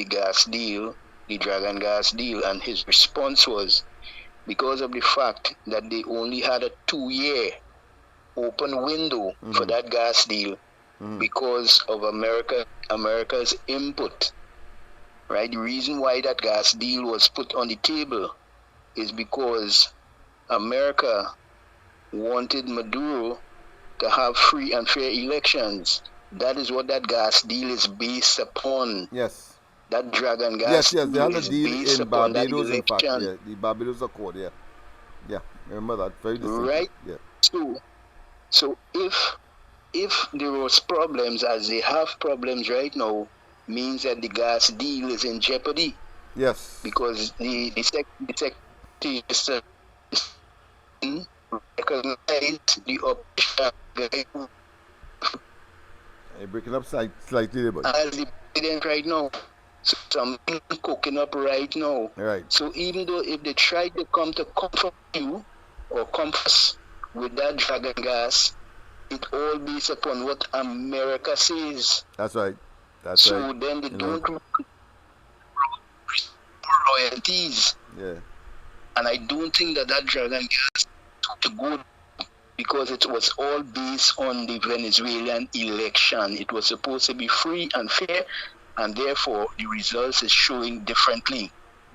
gas deal, the Dragon gas deal, and his response was because of the fact that they only had a 2-year open window for that gas deal. Because of America's input, right? The reason why that gas deal was put on the table is because America wanted Maduro to have free and fair elections. That is what that gas deal is based upon. Yes. That Dragon gas deal they had a deal in Barbados, in fact. Yeah, the Barbados Accord, Yeah, I remember that. Very distinct. Right? Yeah. So if there was problems, as they have problems right now, means that the gas deal is in jeopardy. Yes. Because the secretary recognize the opposition You're breaking up slightly, but as the president right now. So something cooking up right now. right. So even though if they try to come to comfort you or comfort with that dragon gas, it all based upon what America says. That's right. That's so right. then they don't royalties. Yeah. And I don't think that dragon gas to go because it was all based on the Venezuelan election. It was supposed to be free and fair, and therefore the results is showing differently.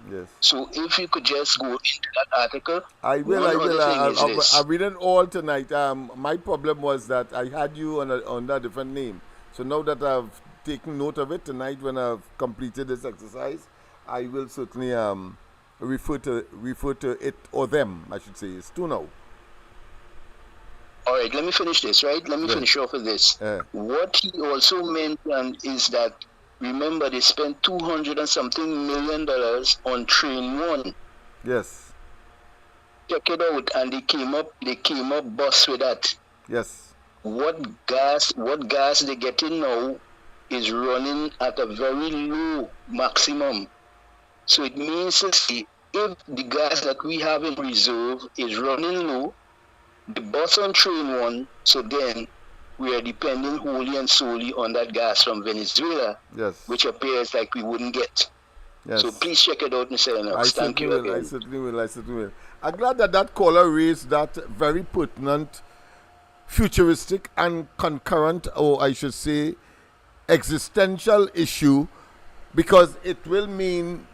Yes. So if you could just go into that article. I will. I'll read it all tonight. My problem was that I had you on a different name. So now that I've taken note of it tonight, when I've completed this exercise, I will certainly refer to it or them. I should say it's two now. All right. Let me finish this. Right. Let me finish off with this. What he also mentioned is that. Remember, they spent $200 and something million on Train 1. Yes. Check it out, and they came up bust with that. Yes. What gas they getting now is running at a very low maximum. So it means to say if the gas that we have in reserve is running low, the bus on Train 1, so then we are depending wholly and solely on that gas from Venezuela, yes, which appears like we wouldn't get. Yes. So please check it out, Mr. LENNOX. Thank you again. I certainly will. I'm glad that caller raised that very pertinent, futuristic and concurrent, or I should say, existential issue, because it will mean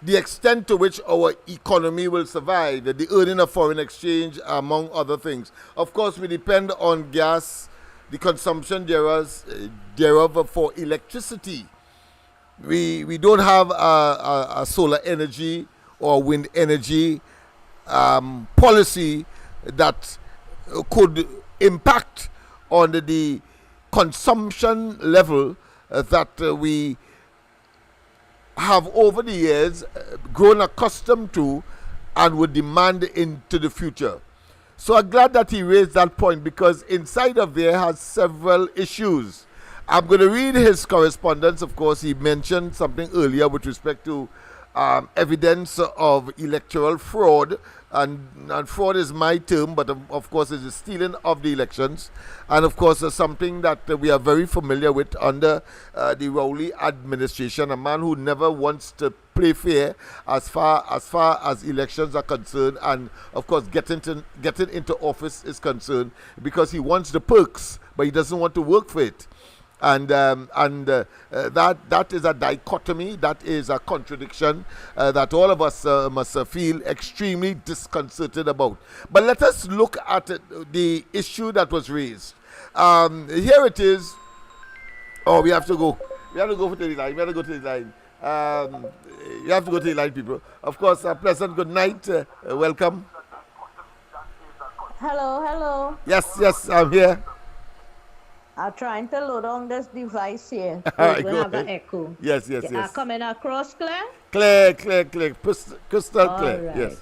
the extent to which our economy will survive, the earning of foreign exchange, among other things. Of course, we depend on gas, the consumption thereof for electricity. We don't have a solar energy or wind energy policy that could impact on the consumption level that we have over the years grown accustomed to and would demand into the future. So I'm glad that he raised that point, because inside of there has several issues. I'm going to read his correspondence. Of course, he mentioned something earlier with respect to evidence of electoral fraud, and fraud is my term, but of course it's the stealing of the elections, and of course it's something that we are very familiar with under the Rowley administration, a man who never wants to play fair as far as elections are concerned, and of course getting into office is concerned, because he wants the perks but he doesn't want to work for it. And that is a dichotomy, that is a contradiction that all of us must feel extremely disconcerted about. But let us look at the issue that was raised. Here it is. Oh, we have to go for the line. You have to go to the line, people. Of course, a pleasant good night. Welcome. Hello. Yes, I'm here. I'm trying to load on this device here. Alright, we go have ahead. an echo. Yes. Coming across clear? Clear. Crystal clear. Right. Yes.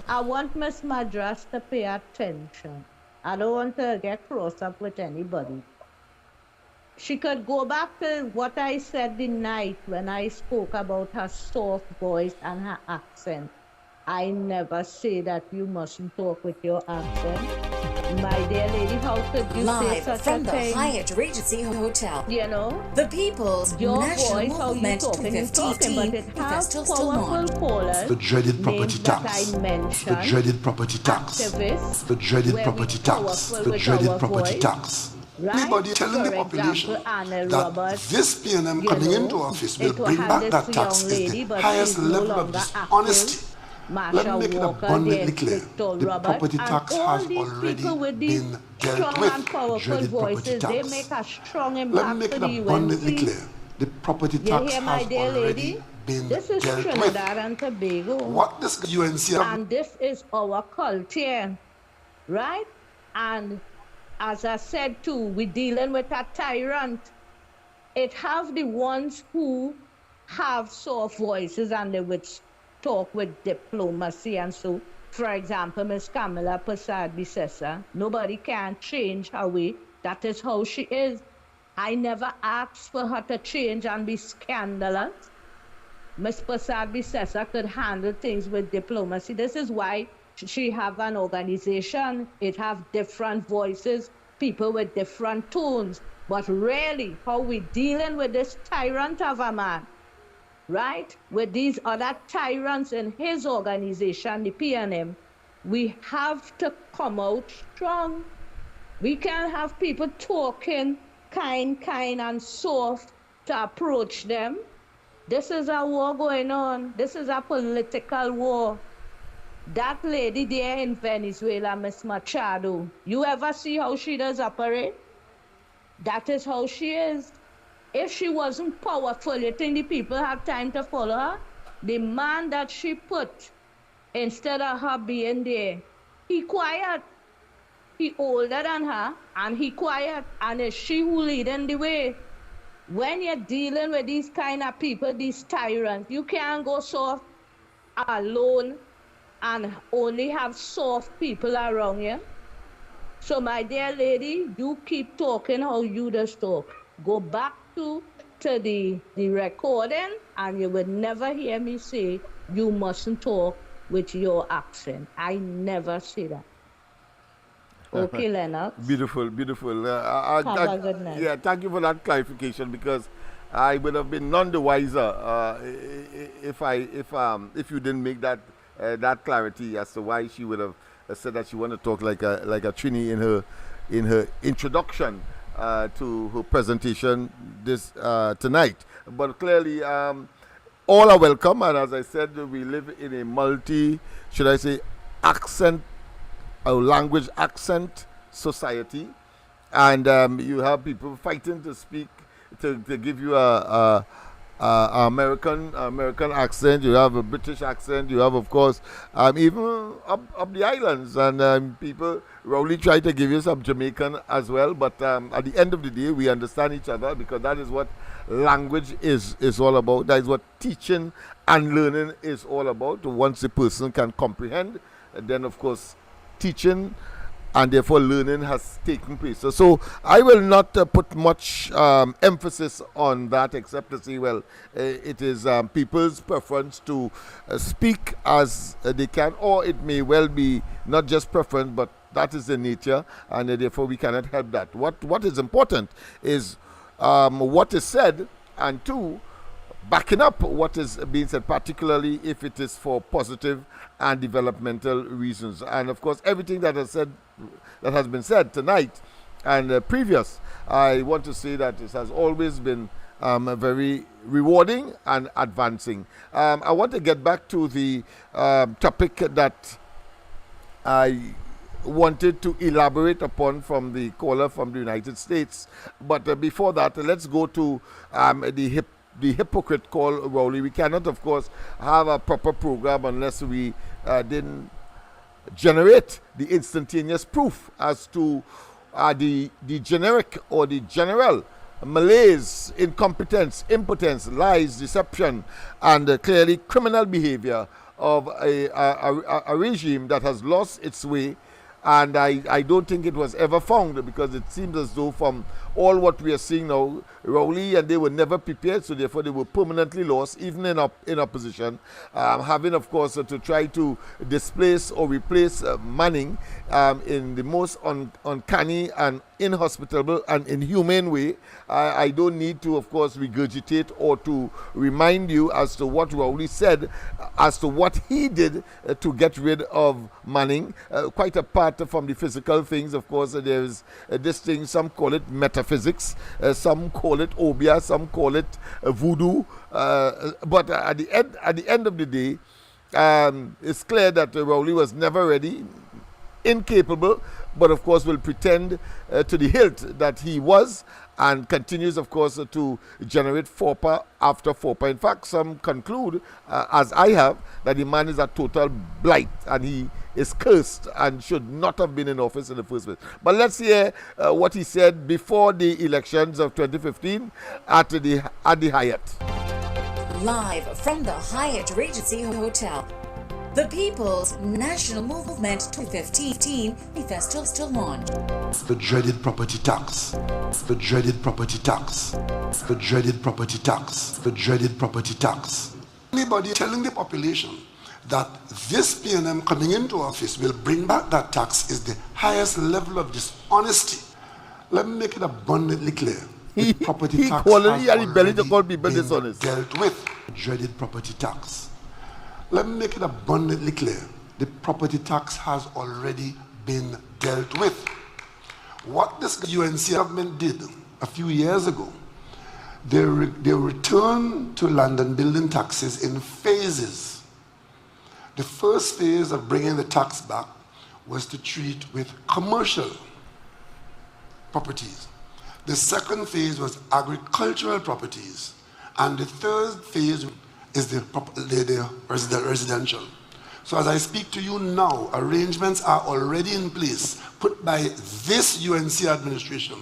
I want Miss Madras to pay attention. I don't want to get cross up with anybody. She could go back to what I said the night when I spoke about her soft voice and her accent. I never say that you mustn't talk with your accent. My dear lady, how could you say Live such from a the thing? Hyatt Regency Hotel. You know? The People's Your National voice, how you Movement talking, you talking, but it has still on. powerful callers. The dreaded property names that tax. I mentioned. The dreaded property tax. Activists. The dreaded where property we tax. powerful The with dreaded our property voice. tax. Right? Everybody telling the For population example, Anna that Roberts, this PNM coming into office will bring back that tax is the highest level of dishonesty. Let me make it abundantly clear. The property tax has already been dealt with. Dreaded property tax. They make a strong Let impact me make to it the abundantly UNC. clear. The property You tax hear, my has dear already lady? been This is dealt with. Trinidad and Tobago. What this UNC And this is our culture, right? And as I said too, we're dealing with a tyrant. It have the ones who have soft voices and they would talk with diplomacy and so. For example, Miss Kamala Persad Bissessa, nobody can change her way. That is how she is. I never asked for her to change and be scandalous. Miss Persad Bissessa could handle things with diplomacy. This is why she have an organization. It have different voices, people with different tones. But really, how we dealing with this tyrant of a man, right? With these other tyrants in his organization, the PNM, we have to come out strong. We can't have people talking kind and soft to approach them. This is a war going on. This is a political war. That lady there in Venezuela, Miss Machado, you ever see how she does operate? That is how she is. If she wasn't powerful, you think the people have time to follow her? The man that she put, instead of her being there, he quiet. He older than her, and he quiet, and it's she who leading the way. When you're dealing with these kind of people, these tyrants, you can't go soft alone and only have soft people around you. So my dear lady, you keep talking how you just talk. Go back to the recording, and you would never hear me say you mustn't talk with your accent. I never say that. Okay, Lennox. Beautiful. Have a good night. Yeah, thank you for that clarification, because I would have been none the wiser if you didn't make that clarity as to why she would have said that she wanted to talk like a Trini in her introduction to her presentation this tonight. But clearly, all are welcome, and as I said, we live in a language accent society, and you have people fighting to speak to give you a American accent. You have a British accent. You have, of course, even up the islands, and people Rowley try to give you some Jamaican as well. But at the end of the day, we understand each other, because that is what language is all about. That is what teaching and learning is all about. Once a person can comprehend, then of course teaching and therefore learning has taken place. So I will not put much emphasis on that, except to say, well, it is people's preference to speak as they can, or it may well be not just preference, but that is the nature, and therefore we cannot help that. What is important is what is said, and two, backing up what is being said, particularly if it is for positive and developmental reasons. And of course, everything that has been said tonight and previous, I want to say that it has always been very rewarding and advancing. I want to get back to the topic that I wanted to elaborate upon from the caller from the United States. But before that, let's go to the hypocrite called Rowley. We cannot, of course, have a proper program unless we didn't generate the instantaneous proof as to the generic or the general malaise, incompetence, impotence, lies, deception, and clearly criminal behavior of a regime that has lost its way. And I don't think it was ever found, because it seems as though from all what we are seeing now, Rowley and they were never prepared, so therefore they were permanently lost, even in opposition, having, of course, to try to displace or replace Manning in the most uncanny and inhospitable and inhumane way. I don't need to, of course, regurgitate or to remind you as to what Rowley said, as to what he did to get rid of Manning, quite apart from the physical things. Of course, there is this thing, some call it metaphysics, some call it obia, some call it voodoo, but at the end of the day, it's clear that Rowley was never ready, incapable, but of course will pretend to the hilt that he was, and continues, of course, to generate FOPA after FOPA. In fact, some conclude, as I have, that the man is a total blight and he is cursed and should not have been in office in the first place. But let's hear what he said before the elections of 2015 at the Hyatt. Live from the Hyatt Regency Hotel. The People's National Movement 2015 Manifesto still launched. The dreaded property tax. The dreaded property tax. The dreaded property tax. The dreaded property tax. Anybody telling the population that this PNM coming into office will bring back that tax is the highest level of dishonesty. Let me make it abundantly clear. The property tax has already been dealt with. Dreaded property tax. Let me make it abundantly clear. The property tax has already been dealt with. What this UNC government did a few years ago, they returned to land and building taxes in phases. The first phase of bringing the tax back was to treat with commercial properties. The second phase was agricultural properties. And the third phase is the residential. So as I speak to you now, arrangements are already in place put by this UNC administration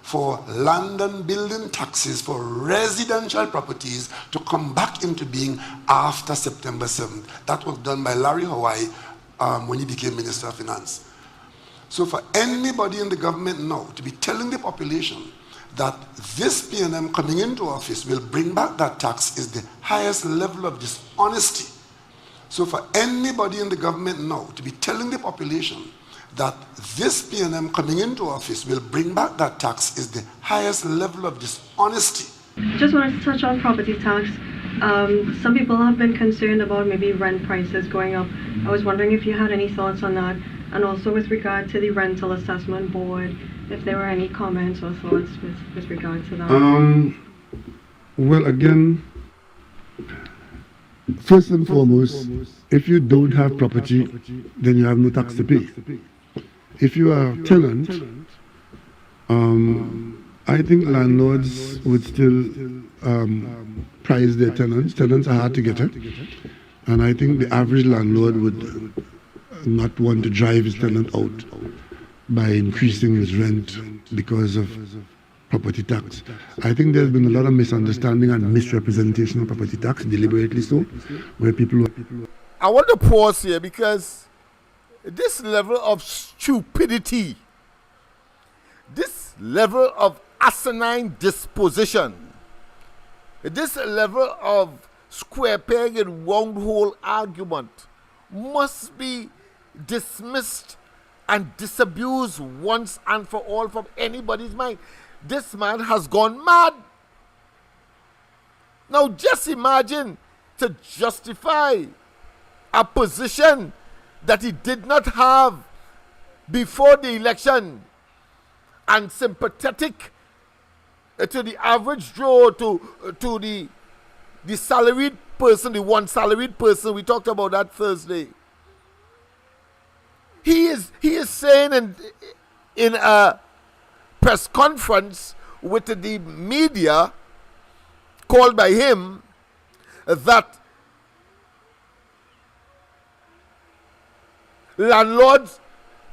for land and building taxes for residential properties to come back into being after September 7th. That was done by Larry Hawaii when he became Minister of Finance. So for anybody in the government now to be telling the population that this PNM coming into office will bring back that tax is the highest level of dishonesty. So for anybody in the government now to be telling the population that this PNM coming into office will bring back that tax is the highest level of dishonesty. Just wanted to touch on property tax. Some people have been concerned about maybe rent prices going up. I was wondering if you had any thoughts on that, and also with regard to the Rental Assessment Board, if there were any comments or thoughts with regard to that. Well, again, first and foremost, if you don't have property, then you have no tax to pay. If you are a tenant, I think landlords would still price their tenants. Tenants are hard to get at. And I think the average landlord would not want to drive his tenant out by increasing his rent because of property tax. I think there's been a lot of misunderstanding and misrepresentation of property tax, deliberately so, where people... I want to pause here because this level of stupidity, this level of asinine disposition, this level of square peg and round hole argument must be dismissed and disabused once and for all from anybody's mind. This man has gone mad. Now just imagine to justify a position that he did not have before the election and sympathetic to the average Joe, to the salaried person, the one salaried person. We talked about that Thursday. He is saying in a press conference with the media called by him that landlords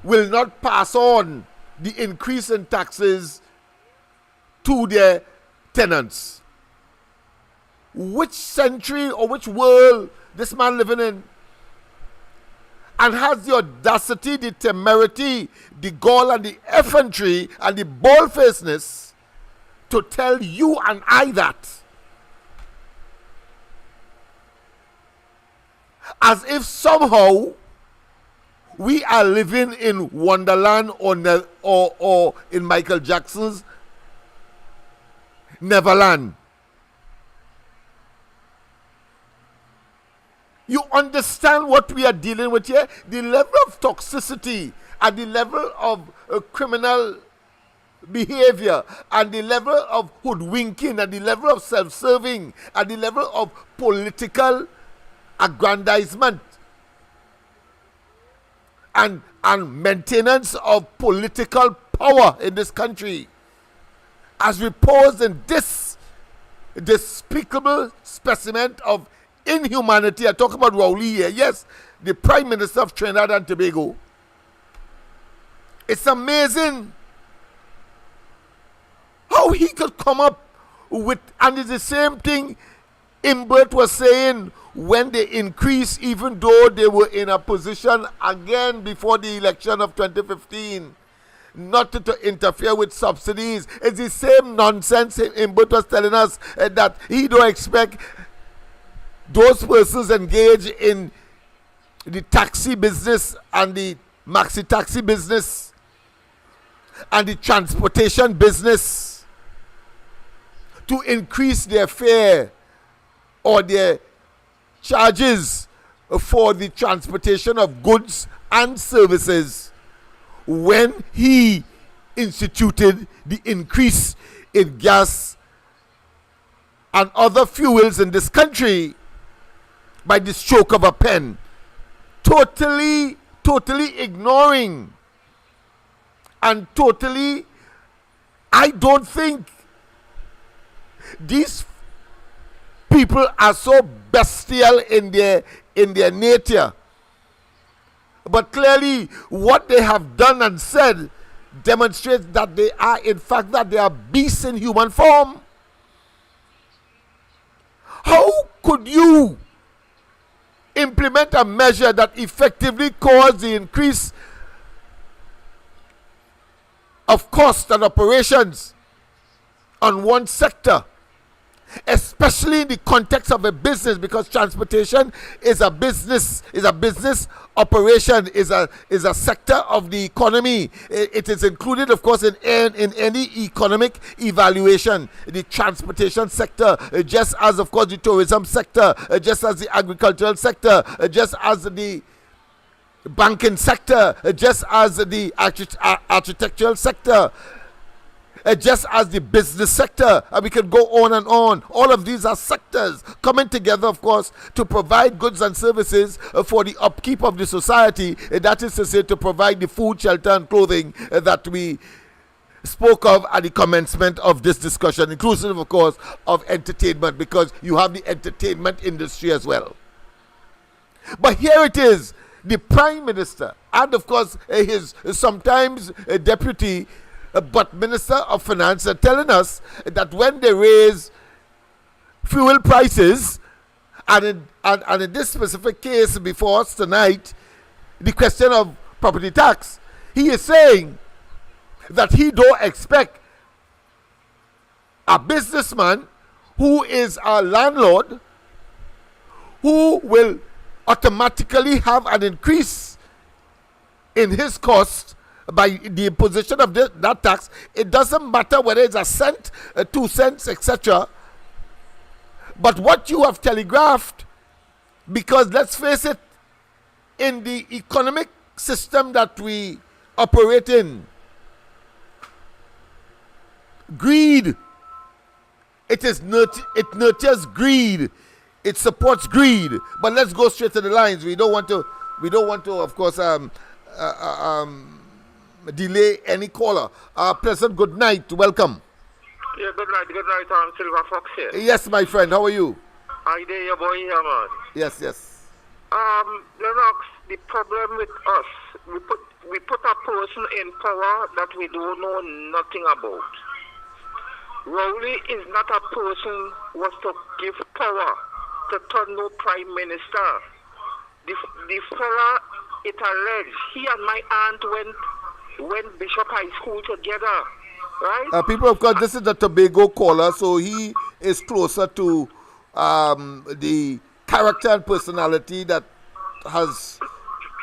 will not pass on the increase in taxes to their tenants. Which century or which world this man living in? And has the audacity, the temerity, the gall and the effrontery and the bold-facedness to tell you and I that. As if somehow we are living in Wonderland or in Michael Jackson's Neverland. You understand what we are dealing with here? The level of toxicity and the level of criminal behavior and the level of hoodwinking and the level of self-serving and the level of political aggrandizement and maintenance of political power in this country as reposed in this despicable specimen of inhumanity. I talk about Rowley here. Yes, the Prime Minister of Trinidad and Tobago. It's amazing how he could come up with, and it's the same thing Imbert was saying when they increased, even though they were in a position again before the election of 2015, not to interfere with subsidies. It's the same nonsense Imbert was telling us that he don't expect those persons engaged in the taxi business and the maxi taxi business and the transportation business to increase their fare or their charges for the transportation of goods and services when he instituted the increase in gas and other fuels in this country by the stroke of a pen, totally ignoring and totally, I don't think these people are so bestial in their nature, but clearly what they have done and said demonstrates that they are, in fact, that they are beasts in human form. How could you implement a measure that effectively caused the increase of cost and operations on one sector, especially in the context of a business, because transportation is a business operation, is a sector of the economy. It is included, of course, in any economic evaluation. The transportation sector, just as, of course, the tourism sector, just as the agricultural sector, just as the banking sector, just as the architectural sector, just as the business sector, and we can go on and on. All of these are sectors coming together, of course, to provide goods and services for the upkeep of the society. That is to say, to provide the food, shelter, and clothing that we spoke of at the commencement of this discussion, inclusive, of course, of entertainment, because you have the entertainment industry as well. But here it is, the Prime Minister, and of course his sometimes deputy, but Minister of Finance, are telling us that when they raise fuel prices, and in this specific case before us tonight, the question of property tax, he is saying that he don't expect a businessman who is a landlord who will automatically have an increase in his cost by the imposition of that tax. It doesn't matter whether it's a cent, 2 cents, etc. But what you have telegraphed, because let's face it, in the economic system that we operate in, greed, it nurtures greed, it supports greed. But let's go straight to the lines. We don't want to, of course, delay any caller. Pleasant good night, welcome. Yeah, good night, Silver Fox here. Yes, my friend, how are you? Hi there, your boy here, man. Yes. Lennox, the problem with us, we put a person in power that we don't know nothing about. Rowley is not a person who was to give power to turn no prime minister. The fella, it alleged, he and my aunt went Bishop High School together, right? People, of course, this is the Tobago caller, so he is closer to the character and personality that has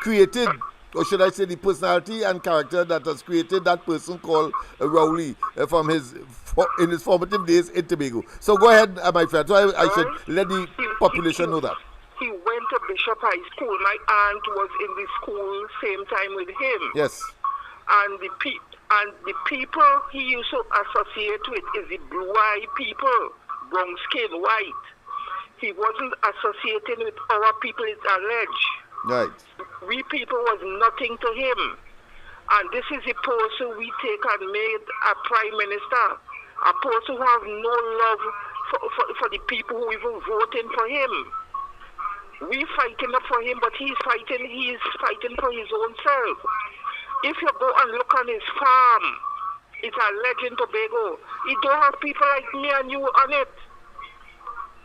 created, or should I say the personality and character that has created that person called Rowley in his formative days in Tobago. So go ahead, my friend. So I should let the population know that. He went to Bishop High School. My aunt was in the school same time with him. Yes. And the people he used to associate with is the blue-eyed people, brown skin, white. He wasn't associating with our people, it's alleged. Right. We people was nothing to him. And this is a person we take and made a prime minister. A person who has no love for the people who even voting for him. We fighting up for him, but he is fighting for his own self. If you go and look on his farm, it's a legend Tobago. He don't have people like me and you on it.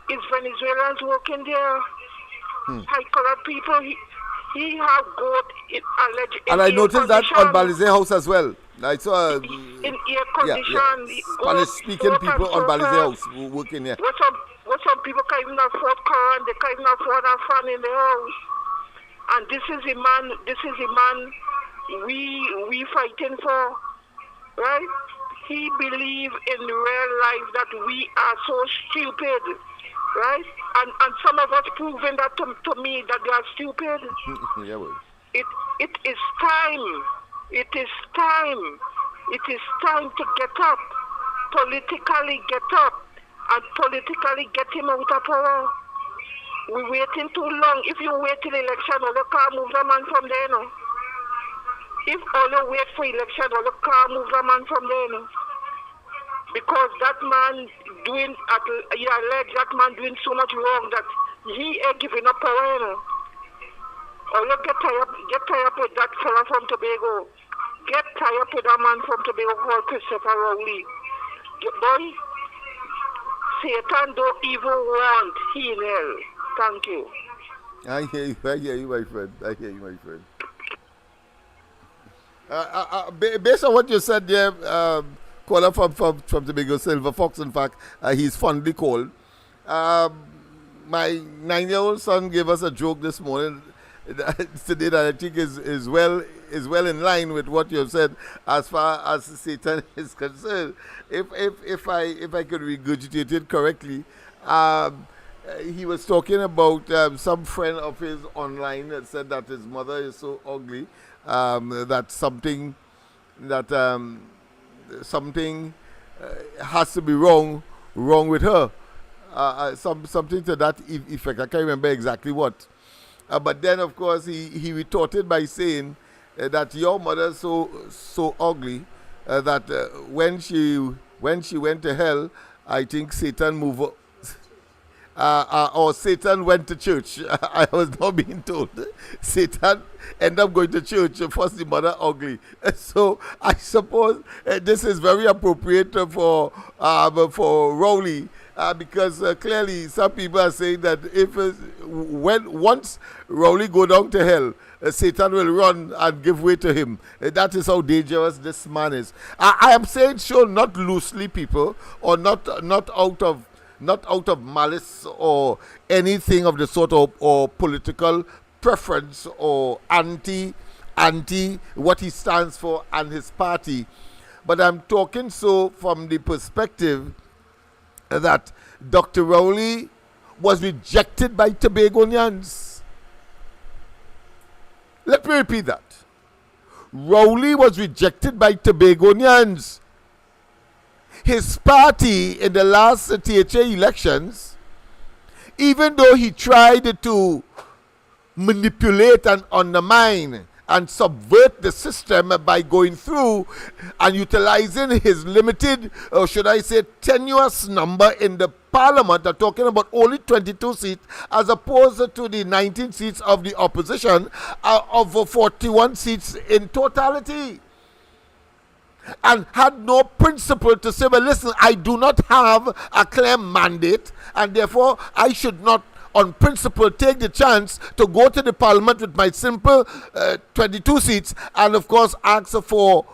is Venezuelans working there. High colored people. He have got it alleged. And I noticed that on Balize House as well. I saw in air condition. Spanish-speaking people on Balize House working here. What some people can't even afford car and they can't even afford a fan in the house. And this is the man we fighting for, right? He believe in real life that we are so stupid, right? And some of us proving that to me that they are stupid. Yeah, well. It is time. It is time. It is time to get up. Politically get up. And politically get him out of power. We're waiting too long. If you wait till election, all you can't move the man from there, no. If all you wait for election, all you can't move the man from there, no. Because that man doing so much wrong that he ain't giving up power, no. All you get tied up with that fella from Tobago. Get tied up with that man from Tobago called Christopher Rowley. Boy, Satan don't even want he in hell. Thank you. I hear you, my friend. Based on what you said there, caller from Tobago, Silver Fox, in fact, he's fondly called. My 9-year-old son gave us a joke this morning today that I think is well in line with what you have said as far as Satan is concerned. If I could regurgitate it correctly, he was talking about some friend of his online that said that his mother is so ugly that something has to be wrong with her. Something to that effect. I can't remember exactly what. But then, of course, he retorted by saying that your mother is so ugly that when she went to hell, I think Satan moved or Satan went to church. I was not being told. Satan ended up going to church. First, the mother ugly. So I suppose this is very appropriate for Rowley. Because clearly some people are saying that once Rowley go down to hell, Satan will run and give way to him. That is how dangerous this man is. I am saying so not loosely, people, or not out of malice or anything of the sort, or political preference or anti what he stands for and his party. But I'm talking so from the perspective that Dr. Rowley was rejected by Tobagonians. Let me repeat that. Rowley was rejected by Tobagonians. His party in the last THA elections, even though he tried to manipulate and undermine and subvert the system by going through and utilizing his limited, or should I say tenuous number in the parliament, are talking about only 22 seats as opposed to the 19 seats of the opposition, of 41 seats in totality. And had no principle to say, well, listen, I do not have a clear mandate, and therefore I should not, on principle, take the chance to go to the parliament with my simple 22 seats, and of course ask for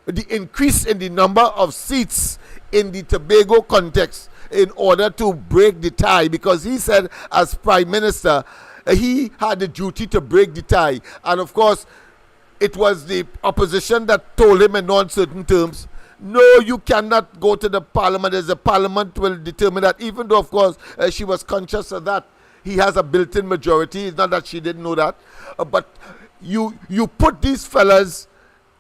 the increase in the number of seats in the Tobago context in order to break the tie, because he said as Prime Minister he had the duty to break the tie. And of course it was the opposition that told him in non-certain terms, no, you cannot go to the parliament, as the parliament will determine that, even though of course she was conscious of that. He has a built-in majority. It's not that she didn't know that. But you put these fellas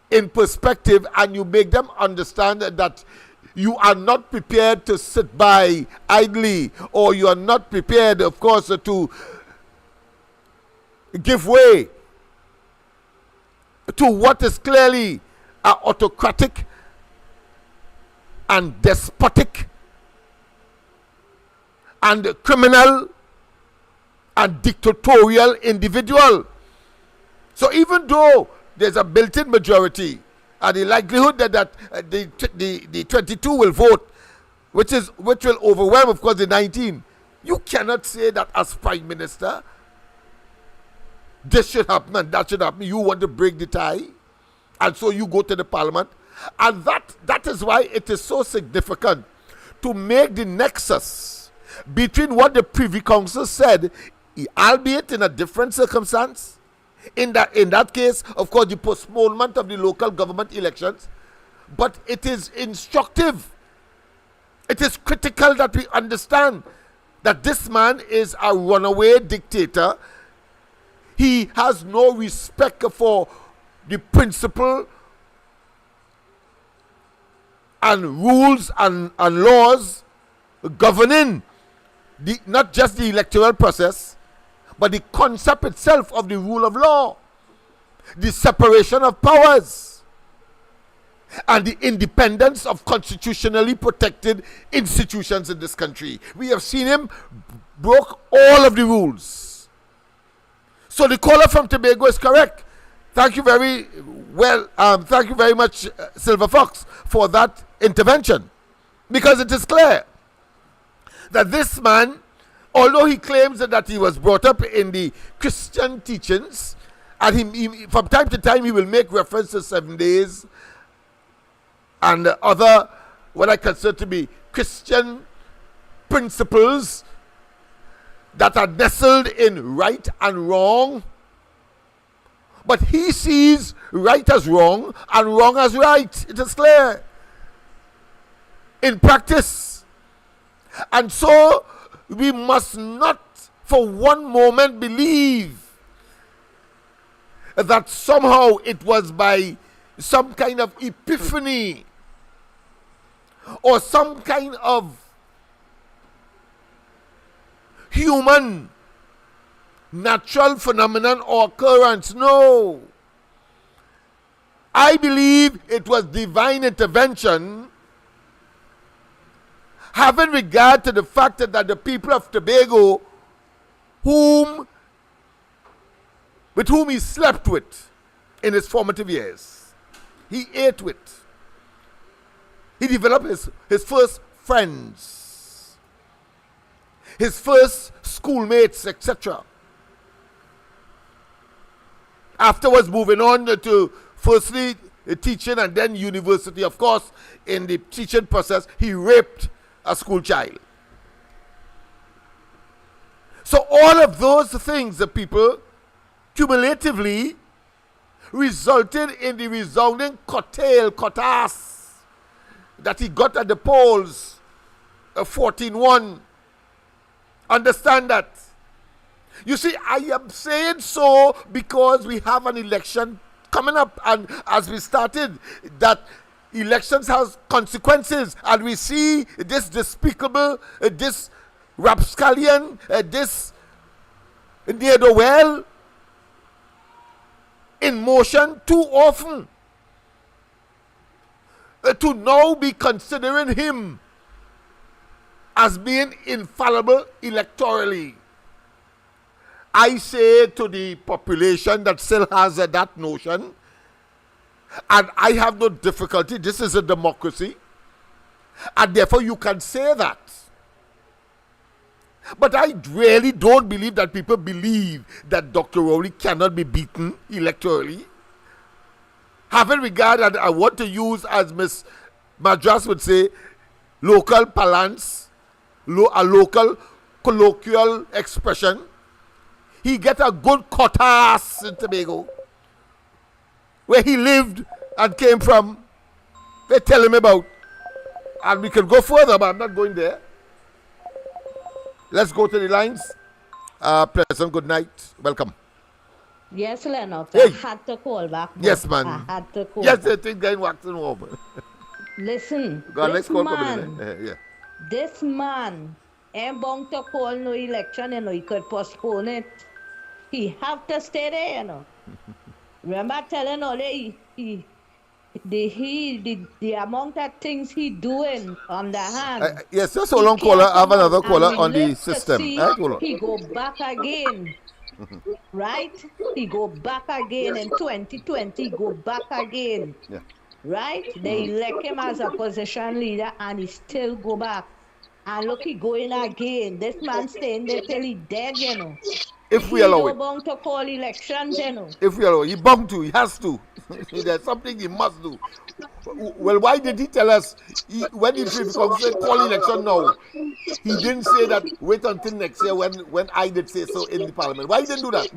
in perspective and you make them understand that you are not prepared to sit by idly, or you are not prepared, of course, to give way to what is clearly autocratic and despotic and criminal and dictatorial individual. So even though there's a built-in majority and the likelihood that the 22 will vote, which will overwhelm, of course, the 19, You cannot say that as Prime Minister, this should happen and that should happen. You want to break the tie, and so you go to the Parliament. And that is why it is so significant to make the nexus between what the Privy Council said, albeit in a different circumstance. In that case, of course, the postponement of the local government elections. But it is instructive. It is critical that we understand that this man is a runaway dictator. He has no respect for the principle and rules and laws governing not just the electoral process, but the concept itself of the rule of law, the separation of powers, and the independence of constitutionally protected institutions in this country. We have seen him broke all of the rules. So the caller from Tobago is correct. Thank you very well. Thank you very much, Silver Fox, for that intervention, because it is clear that this man, although he claims that he was brought up in the Christian teachings, and he from time to time he will make reference to 7 days and other what I consider to be Christian principles that are nestled in right and wrong. But he sees right as wrong and wrong as right. It is clear in practice. And so we must not for one moment believe that somehow it was by some kind of epiphany or some kind of human natural phenomenon or occurrence. No. I believe it was divine intervention, having regard to the fact that the people of Tobago, with whom he slept with in his formative years, he ate with, he developed his first friends, his first schoolmates, etc. Afterwards, moving on to firstly teaching and then university. Of course, in the teaching process, he raped a school child. So all of those things, the people, cumulatively resulted in the resounding cotasse that he got at the polls, 14-1. Understand that. You see, I am saying so because we have an election coming up, and as we started, that elections have consequences, and we see this despicable, this rapscallion, this near the well in motion too often to now be considering him as being infallible electorally. I say to the population that still has that notion, and I have no difficulty, this is a democracy, and therefore you can say that. But I really don't believe that people believe that Dr. Rowley cannot be beaten electorally. Having regard, and I want to use, as Miss Madras would say, local parlance, a local colloquial expression. He get a good cotasse in Tobago, where he lived and came from. They tell him about. And we can go further, but I'm not going there. Let's go to the lines. Pleasant good night. Welcome. Yes, Lennox. Hey. I had to call back. Yes, man. I had to call Yes, back. they think they're waxing warm. Listen, Go on, this next call man, yeah. this man ain't bound to call no election, he could postpone it. He have to stay there, Remember telling all the amount of things he doing on the hand. Yes, just hold on, caller. I have another caller and on the live to system. see Right, hold on. he go back again. Right? He go back again in 2020, go back again. Yeah. Right? They elect him as opposition leader and he still go back. And look, he going again. This man staying there till he dead, you know. If we allow it. He bound to call elections, you know. If we allow it. He bound to. He has to. There's something he must do. Well, why did he tell us when the Privy Council said call election now? He didn't say that wait until next year when I did say so in the parliament. Why he didn't do that?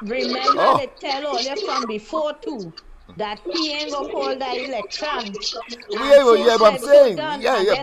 Remember, they tell all you from before too that he ain't gonna call the election. Yeah, but I'm saying,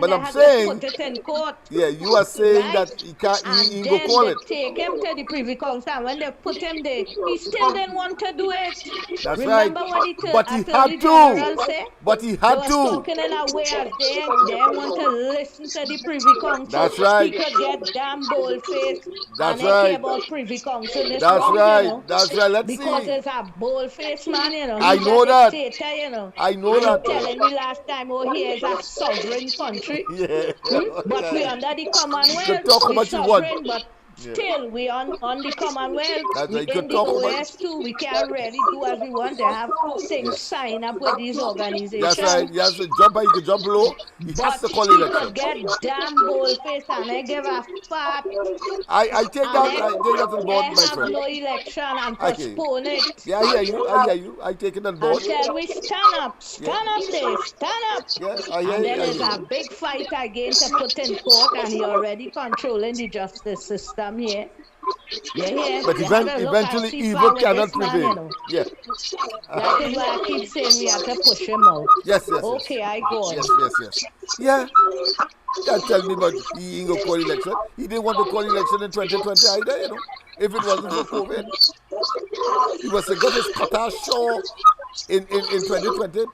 but I'm saying, put it in court. Yeah, you are saying right? that he can't. He And go then call they it. take him to the Privy Council, and when they put him there, he still didn't want to do it. That's Remember right. what he But he Attorney had General to. said? But he They had was to. talking in a way as they want to listen to the Privy Council. That's right. He could get damn bold-faced. That's And I care right. about Privy Council this That's wrong, right. you know. That's right. Let's Because see. it's a bold-faced man, you know. I He's know a that. dictator, you know. I know and that. He telling me last time, oh, he is a sovereign country. Yeah. But we under the Commonwealth. You can talk We about you want. sovereign, but still we on the Commonwealth. That's We right. You in can the talk about. OS too. We can't really do as we want. They have things sign up with these organizations. That's right. He has to jump high, he can jump low. He has to call he election. could get damn bold-faced and I give a fat. I take that on board, my have friend. no election and Okay. postpone it. Yeah, I hear you. I take it on board. Until we stand up there, stand up. Yeah, And then there's a big fight again to put in court, and he already controlling the justice system here. Yeah. But eventually evil cannot prevail. You know. Yeah. That is why I keep saying we have to push him out. Yes. Okay, I go on. Yes. Yeah. Can't tell me about he ain't gonna call election. He didn't want to call election in 2020 either, you know. If it wasn't for COVID. He was got his quota show in 2020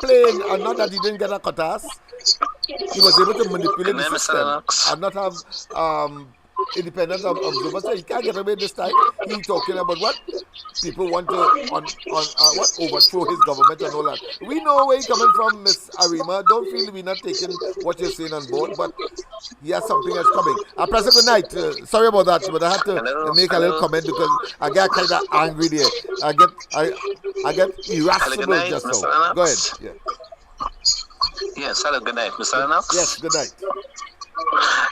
playing, and not that he didn't get a quotas. He was able to manipulate the system and not have independent observers. So he can't get away this time. He talking about what people want to overthrow his government and all that. We know where he's coming from, Miss Arima. Don't feel we're not taking what you're saying on board, but he has something else coming. President, good night. Sorry about that, but I had to make a little comment because I get kind of angry there. I get irascible just now. Go ahead. Yeah. Yes, hello, good night, Mr. LENNOX. Yes, good night.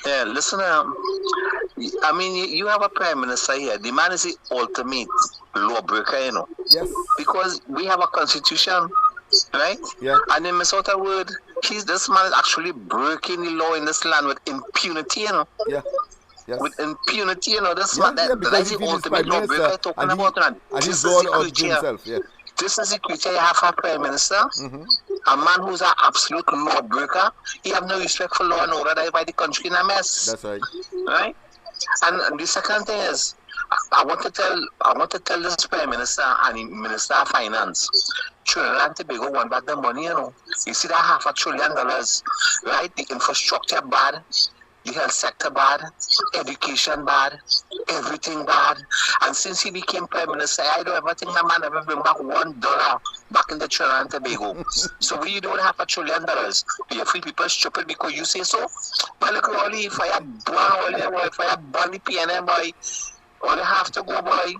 Yeah, listen, I mean, you have a prime minister here. The man is the ultimate lawbreaker, you know. Yes. Because we have a constitution, right? Yeah. And in Minnesota word, this man is actually breaking the law in this land with impunity, you know. Yeah. Yes. With impunity, you know, this man, that's the ultimate lawbreaker talking about. And he's God of himself, yeah. This is the creature you have for prime minister. A man who's an absolute lawbreaker. He have no respect for law and order. That's why the country in a mess. That's right. Right? And the second thing is, I want to tell this prime minister and the minister of finance, Trinidad and Tobago want back the money, you know. You see that $500 billion, right? The infrastructure bad. The health sector bad, education bad, everything bad. And since he became prime minister, I don't ever think that man ever bring back $1 back in the Trinidad and Tobago. So we don't have $1 trillion. You free people stupid because you say so. But look, all if I burn the PNM, boy, all you have to go, boy.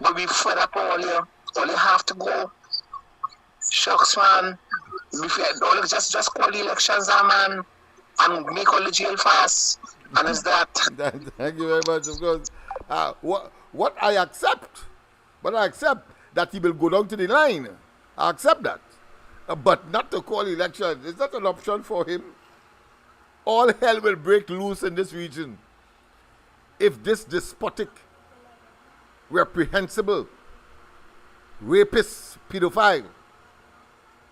But we fed up all you. All you have to go. Shucks, man. Just call the elections, man. And make all the jail fast. And it's that. Thank you very much. Of course. What I accept that he will go down to the line. I accept that. But not to call election. Is that an option for him? All hell will break loose in this region if this despotic, reprehensible, rapist, pedophile,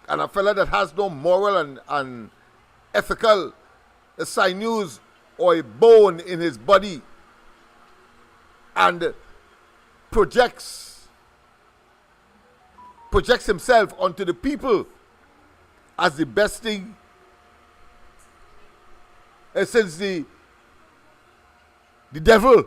and a fella that has no moral and ethical sinews or a bone in his body and projects himself onto the people as the best thing since the devil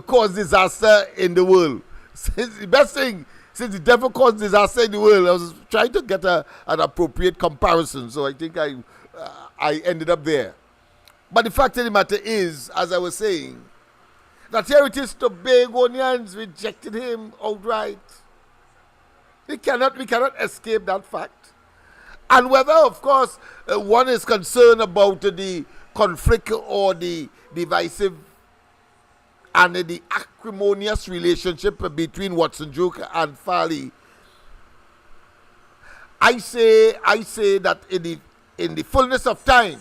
caused disaster in the world. Since the best thing since the devil caused disaster in the world. I was trying to get an appropriate comparison, so I think I ended up there. But the fact of the matter is, as I was saying, that here it is, Tobagonians rejected him outright. We cannot escape that fact. And whether, of course, one is concerned about the conflict or the divisive and the acrimonious relationship between Watson Duke and Farley, I say that in the fullness of time,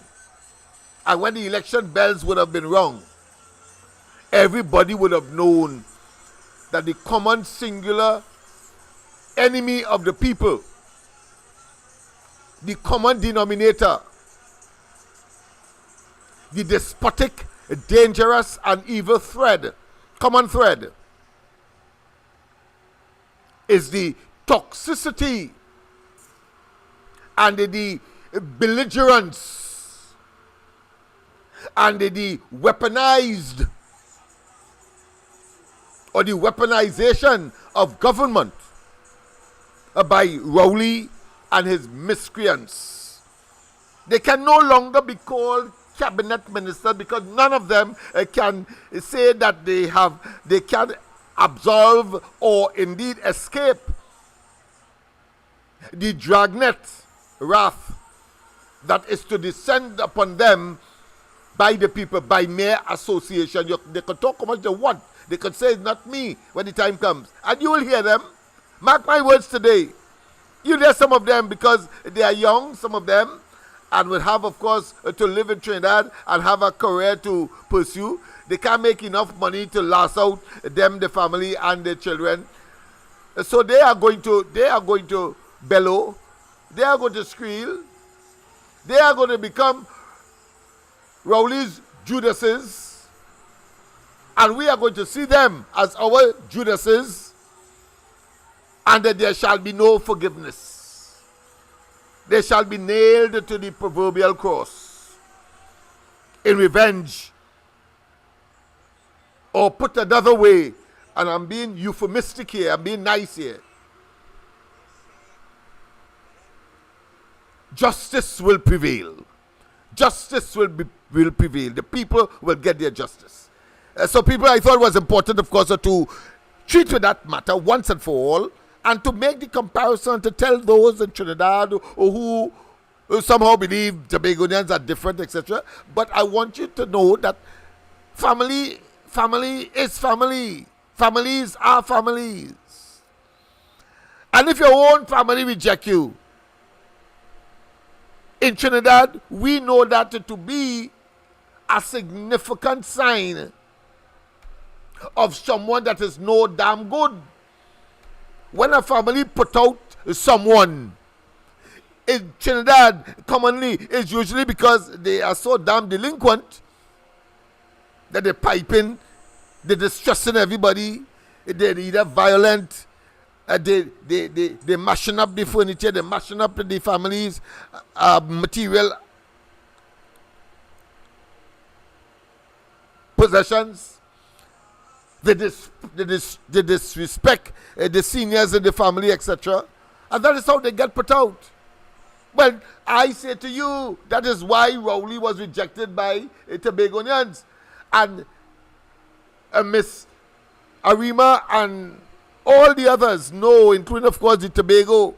and when the election bells would have been rung, everybody would have known that the common singular enemy of the people, the common denominator, the despotic, dangerous, and evil common thread, is the toxicity and the belligerence and the weaponized or the weaponization of government by Rowley and his miscreants. They can no longer be called cabinet ministers because none of them can say that they can absolve or indeed escape the dragnet wrath that is to descend upon them by the people, by mere association. They can talk how much they want. They can say it's not me when the time comes. And you will hear them. Mark my words today. You hear some of them because they are young, some of them, and will have, of course, to live in Trinidad and have a career to pursue. They can't make enough money to last out them, the family, and their children. So they are going to bellow. They are going to squeal. They are going to become Rowley's Judases. And we are going to see them as our Judases. And that there shall be no forgiveness. They shall be nailed to the proverbial cross in revenge. Or put another way, and I'm being euphemistic here, I'm being nice here. Justice will prevail. Justice will prevail. The people will get their justice. So people, I thought it was important, of course, to treat with that matter once and for all, and to make the comparison, to tell those in Trinidad who somehow believe Tobagonians are different, etc. But I want you to know that family is family. Families are families. And if your own family reject you, in Trinidad, we know that to be a significant sign of someone that is no damn good. When a family put out someone in Trinidad, commonly it's usually because they are so damn delinquent that they're piping, they're distressing everybody, they're either violent, they're mashing up the furniture, they're mashing up the family's material possessions. They disrespect the seniors in the family, etc. And that is how they get put out. Well, I say to you, that is why Rowley was rejected by Tobagonians. And Miss Arima and all the others know, including, of course, the Tobago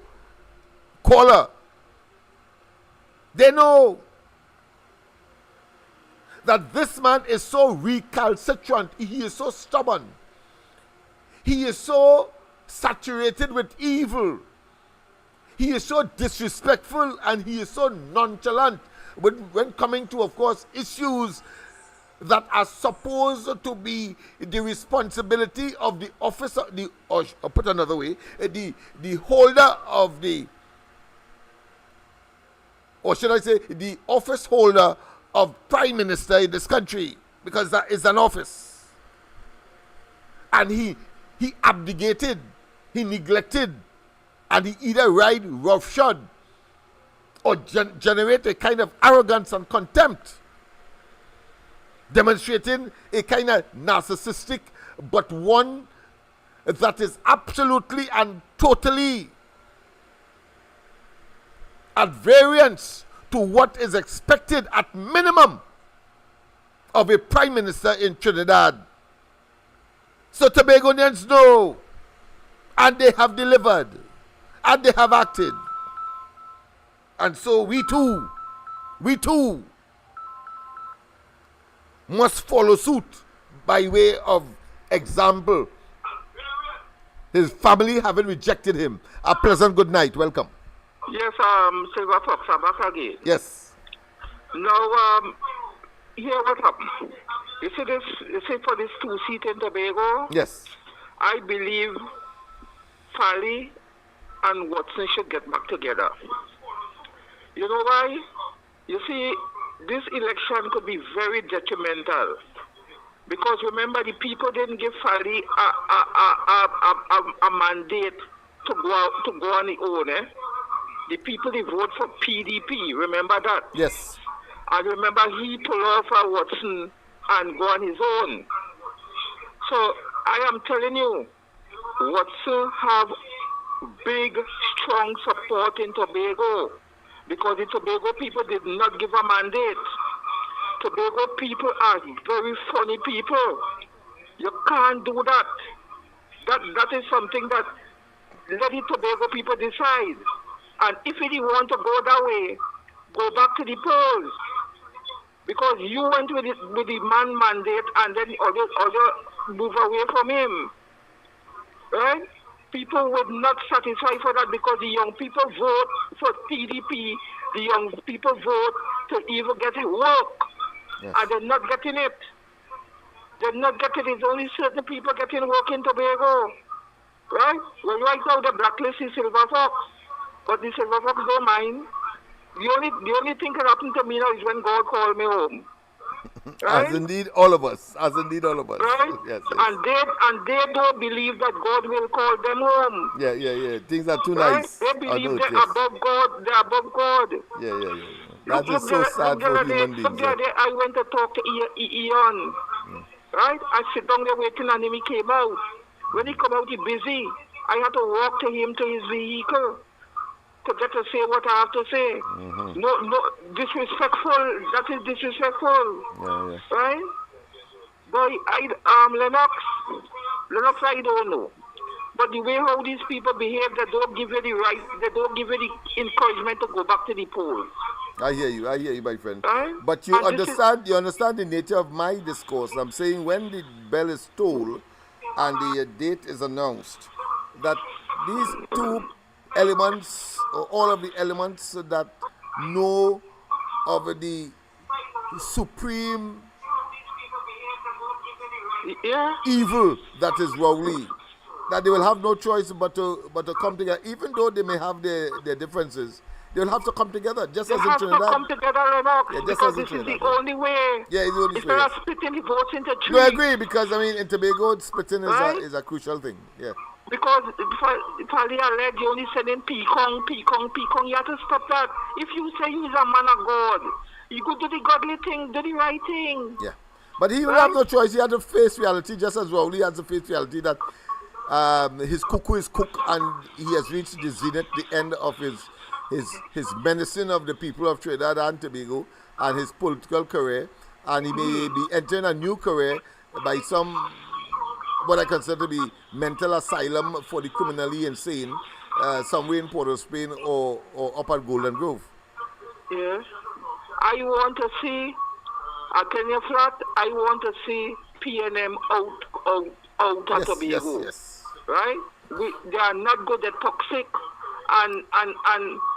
caller. They know that this man is so recalcitrant. He is so stubborn. He is so saturated with evil. He is so disrespectful and he is so nonchalant when coming to, of course, issues that are supposed to be the responsibility of the officer, or put another way, the holder of the, or should I say, the office holder of Prime Minister in this country, because that is an office. And he abdicated, he neglected, and he either ride roughshod or generate a kind of arrogance and contempt, demonstrating a kind of narcissistic, but one that is absolutely and totally at variance to what is expected at minimum of a prime minister in Trinidad. So Tobagonians know, and they have delivered, and they have acted. And so we too must follow suit by way of example. His family having rejected him. A pleasant good night. Welcome. Yes, Silver Fox, I'm back again. Yes. Now, here what happened. You see for this 2-seat in Tobago? Yes. I believe Fally and Watson should get back together. You know why? You see, this election could be very detrimental. Because remember, the people didn't give Fally a mandate to go on the own. The people, they vote for PDP. Remember that? Yes. And remember, he pulled off Watson and go on his own. So I am telling you, Watson have big, strong support in Tobago because the Tobago people did not give a mandate. Tobago people are very funny people. You can't do that. That is something that let the Tobago people decide. And if you want to go that way, go back to the polls. Because you went with the man mandate and then other move away from him. Right? People would not satisfy for that because the young people vote for PDP. The young people vote to even get work. Yes. And they're not getting it. They're not getting it. It's only certain people getting work in Tobago. Right? Well, right now the blacklist is Silver Fox. But the Silver Fox don't mind. The only thing that happened to me now is when God called me home. Right? As indeed all of us. Right? Yes. And they don't believe that God will call them home. Yeah. Things are too right? nice. They believe they're above God. They're above God. Yeah. That is so sad for human beings. I went to talk to Ian. Right? I sit down there waiting and him, he came out. When he come out, he busy. I had to walk to him to his vehicle to get to say what I have to say. Mm-hmm. No, disrespectful. That is disrespectful. Yeah. Right? Boy, Lennox, I don't know. But the way how these people behave, they don't give you the right, they don't give you the encouragement to go back to the polls. I hear you, my friend. Right? But you understand the nature of my discourse. I'm saying when the bell is tolled and the date is announced, that these two elements, or all of the elements that know of the supreme evil that is Rowley, that they will have no choice but to come together, even though they may have their differences. They'll have to come together, just as in Trinidad. They have to come together, Lennox, because this is the only way. Yeah, it's the only way. Instead of splitting the votes into three. No, I agree, because, in Tobago, splitting is a crucial thing, yeah. Because Fally alleged you only sending Pekong. You have to stop that. If you say you're a man of God, you go do the godly thing, do the right thing. Yeah. But he will have no choice. He had to face reality, just as Rowley has to face reality that his cuckoo is cooked and he has reached the zenith, the end of his menacing of the people of Trinidad and Tobago and his political career, and he may be entering a new career by what I consider to be mental asylum for the criminally insane, somewhere in Port of Spain or up at Golden Grove. Yes. I want to see, I tell you flat, I want to see PNM out of Tobago. Yes. Right? They are not good, they're toxic.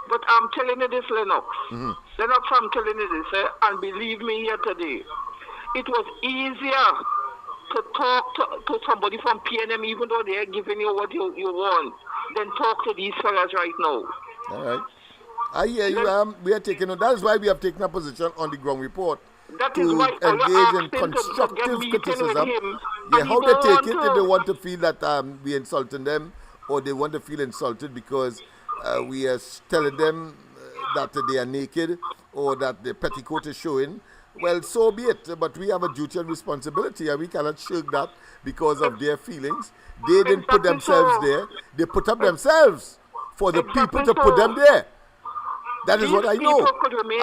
But I'm telling you this, Lennox. Mm-hmm. Lennox, I'm telling you this, and believe me here today. It was easier to talk to somebody from PNM, even though they are giving you what you want, than talk to these fellas right now. All right. I hear you. We are taking. That is why we have taken a position on the ground report that is why engage in constructive criticism. Yeah, how they take it if they want to feel that we insulting them, or they want to feel insulted because we are telling them that they are naked or that the petticoat is showing. Well, so be it. But we have a duty and responsibility, and we cannot shirk that because of their feelings. They didn't put themselves there. They put up themselves for the people to put them there. That is what I know.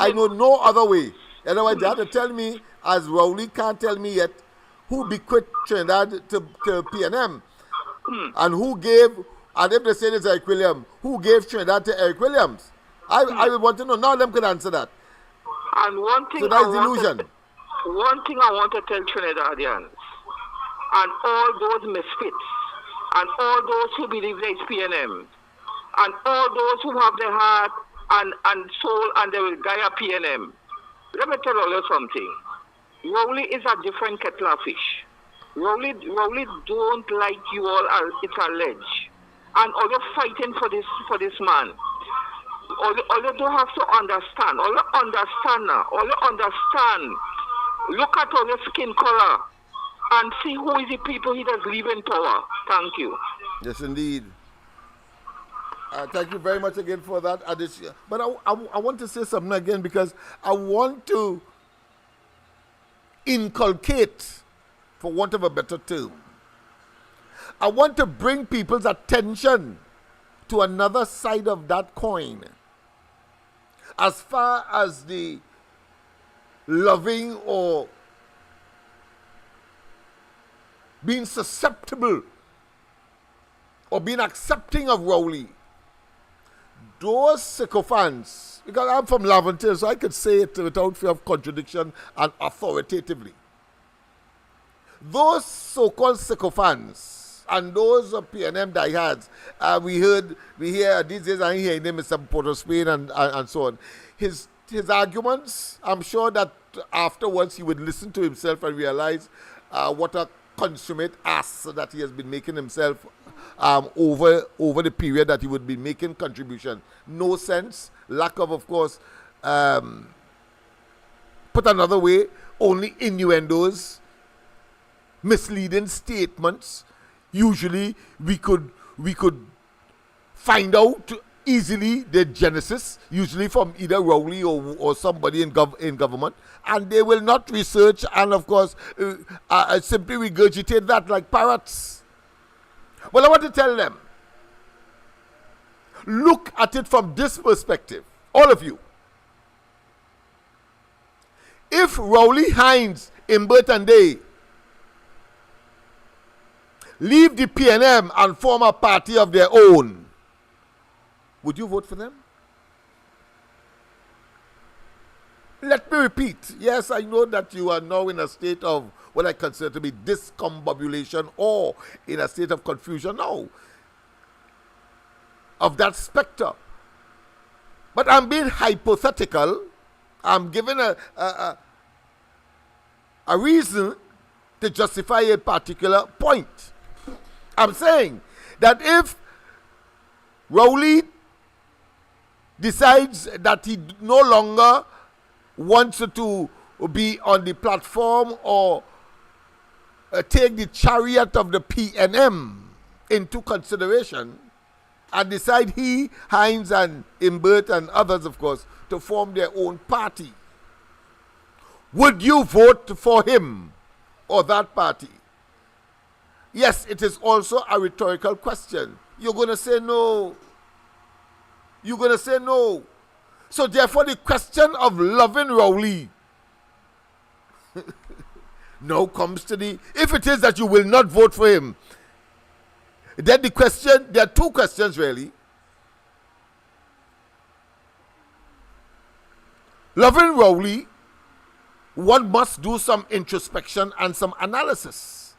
I know no other way. Otherwise, they have to tell me, as Rowley can't tell me yet, who bequeathed Trinidad to PNM. And who gave, and if they say it's Eric Williams, who gave Trinidad to Eric Williams? I would want to know. None of them could answer that. And one thing So that's delusion. One thing I want to tell Trinidadians and all those misfits and all those who believe there is PNM and all those who have their heart and soul and they will die at PNM. Let me tell you something. Rowley is a different kettle of fish. Rowley don't like you all as it's alleged. And all you're fighting for this man. All you don't have to understand. All you understand now. All you understand. Look at all your skin color and see who is the people he does leave in power. Thank you. Yes, indeed. Thank you very much again for that addition. But I want to say something again because I want to inculcate, for want of a better term, I want to bring people's attention to another side of that coin. As far as the loving or being susceptible or being accepting of Rowley, those sycophants, because I'm from Laventille, so I could say it without fear of contradiction and authoritatively. Those so-called sycophants and those PNM diehards, we hear these days, I'm hearing him Mr. Port of Spain and so on. His arguments, I'm sure that afterwards he would listen to himself and realize what a consummate ass that he has been making himself over the period that he would be making contribution. No sense, lack of course, put another way, only innuendos, misleading statements. Usually we could find out easily the genesis, usually from either Rowley or somebody in government, and they will not research and of course simply regurgitate that like parrots. Well, I want to tell them, look at it from this perspective, all of you. If Rowley, Hines, Imbert and Day leave the PNM and form a party of their own, would you vote for them? Let me repeat. Yes, I know that you are now in a state of what I consider to be discombobulation or in a state of confusion now of that spectre. But I'm being hypothetical. I'm giving a reason to justify a particular point. I'm saying that if Rowley decides that he no longer wants to be on the platform or take the chariot of the PNM into consideration and decide he, Hines and Imbert and others of course, to form their own party, would you vote for him or that party? Yes, it is also a rhetorical question. You're going to say no. You're going to say no. So therefore the question of loving Rowley now comes to the, if it is that you will not vote for him, then the question, there are two questions really. Loving Rowley, one must do some introspection and some analysis.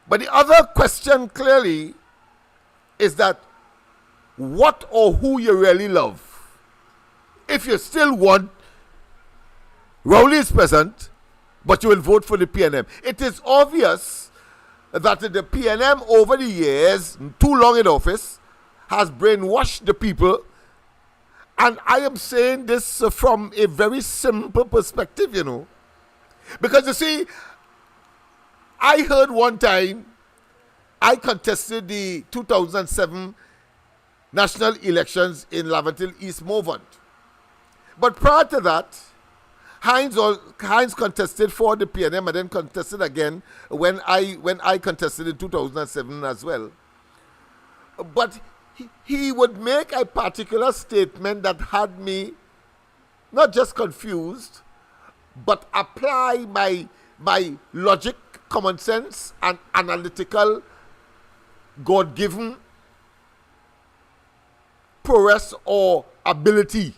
But the other question clearly is that what or who you really love. If you still want Rowley is present, but you will vote for the PNM. It is obvious that the PNM over the years, too long in office, has brainwashed the people. And I am saying this from a very simple perspective, you know. Because you see, I heard one time, I contested the 2007 national elections in Laventille East Movement. But prior to that, Hines contested for the PNM and then contested again when I contested in 2007 as well. But he would make a particular statement that had me not just confused, but apply my logic, common sense, and analytical, God-given prowess or ability.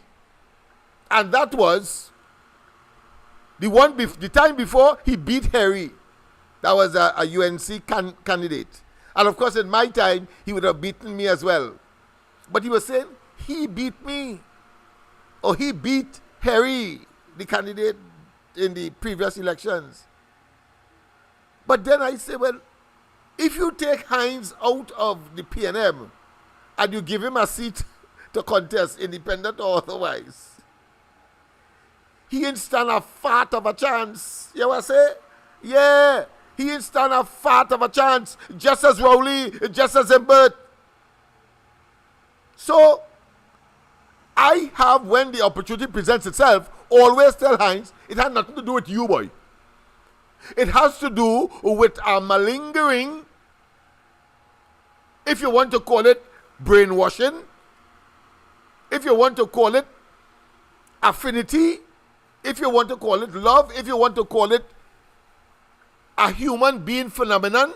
And that was the time before he beat Harry. That was a UNC candidate. And of course, in my time, he would have beaten me as well. But he was saying, he beat me. Or he beat Harry, the candidate in the previous elections. But then I say, well, if you take Hines out of the PNM and you give him a seat to contest, independent or otherwise, he ain't stand a fart of a chance. You know what I say? Yeah. He ain't stand a fart of a chance. Just as Rowley, just as Imbert. So, I have, when the opportunity presents itself, always tell Hines, it had nothing to do with you, boy. It has to do with a malingering, if you want to call it brainwashing, if you want to call it affinity, if you want to call it love, if you want to call it a human being phenomenon,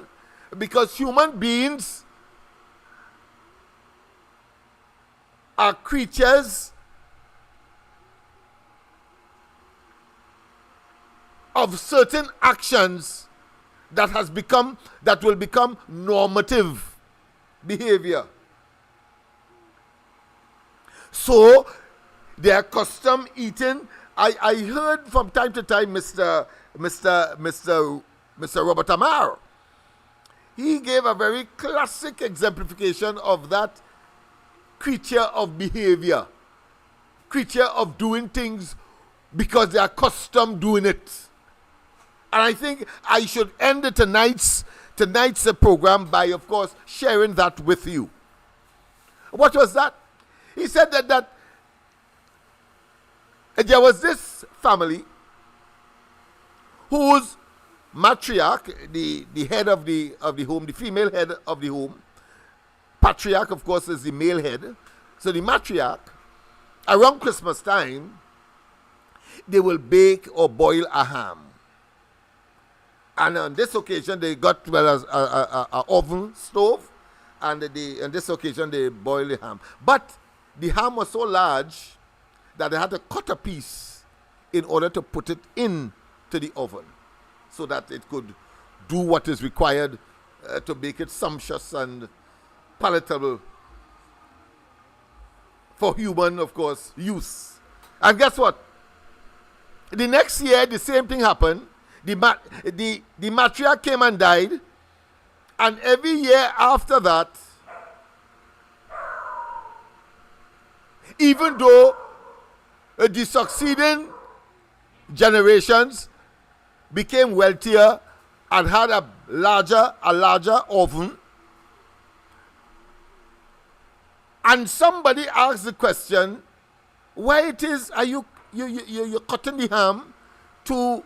because human beings are creatures of certain actions that will become normative behavior. So their custom eating. I heard from time to time Mr. Robert Amar. He gave a very classic exemplification of that creature of behavior, creature of doing things because they are accustomed doing it. And I think I should end tonight's program by, of course, sharing that with you. What was that? He said that there was this family whose matriarch, the head of the home, the female head of the home, patriarch, of course, is the male head. So the matriarch, around Christmas time, they will bake or boil a ham. And on this occasion, they got a oven stove, and on this occasion, they boil the ham. But the ham was so large that they had to cut a piece in order to put it into the oven so that it could do what is required to make it sumptuous and palatable for human, of course, use. And guess what? The next year, the same thing happened. The matriarch came and died, and every year after that, even though the succeeding generations became wealthier and had a larger oven, and somebody asked the question, why it is are you're cutting the ham to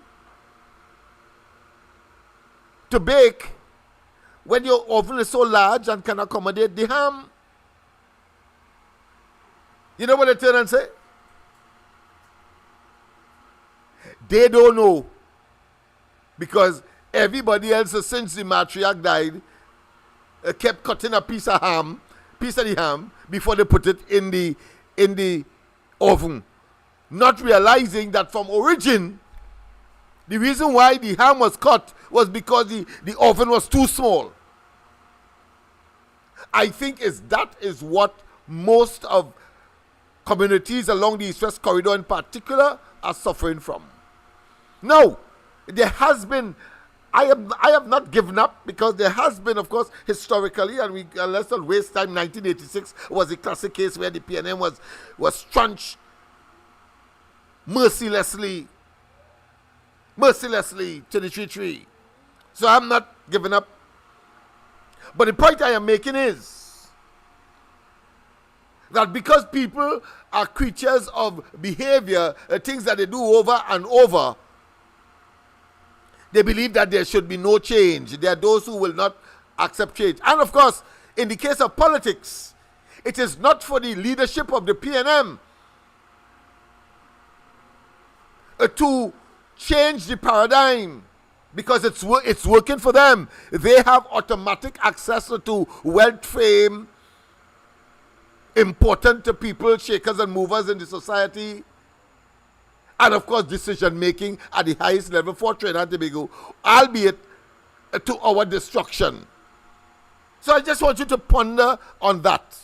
bake when your oven is so large and can accommodate the ham? You know what they turn and say? They don't know, because everybody else since the matriarch died kept cutting a piece of the ham before they put it in the oven, not realizing that from origin the reason why the ham was cut was because the oven was too small. I think that is what most of communities along the East-West corridor in particular are suffering from. Now, there has been, I have not given up, because there has been, of course, historically, and let's not waste time, 1986 was a classic case where the PNM was trunched mercilessly to the tree. So I'm not giving up. But the point I am making is that because people are creatures of behavior, things that they do over and over, they believe that there should be no change. There are those who will not accept change. And of course, in the case of politics, it is not for the leadership of the PNM to change the paradigm, because it's working for them. They have automatic access to wealth, fame, important to people, shakers and movers in the society, and of course decision making at the highest level for Trinidad and Tobago, albeit to our destruction. So I just want you to ponder on that.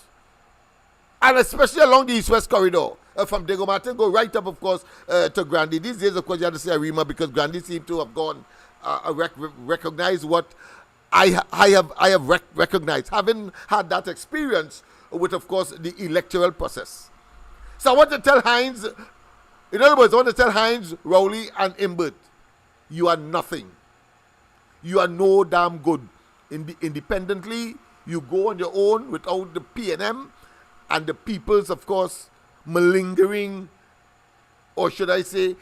And especially along the East-West corridor, from Diego Martin, go right up, of course, to Grandy. These days, of course, you have to say Arima because Grandy seemed to have gone, recognized what I have recognized, having had that experience with, of course, the electoral process. So I want to tell Hines, in other words, I want to tell Hines, Rowley, and Imbert, you are nothing. You are no damn good. Independently, you go on your own without the PNM and the people's, of course, malingering, or should I say,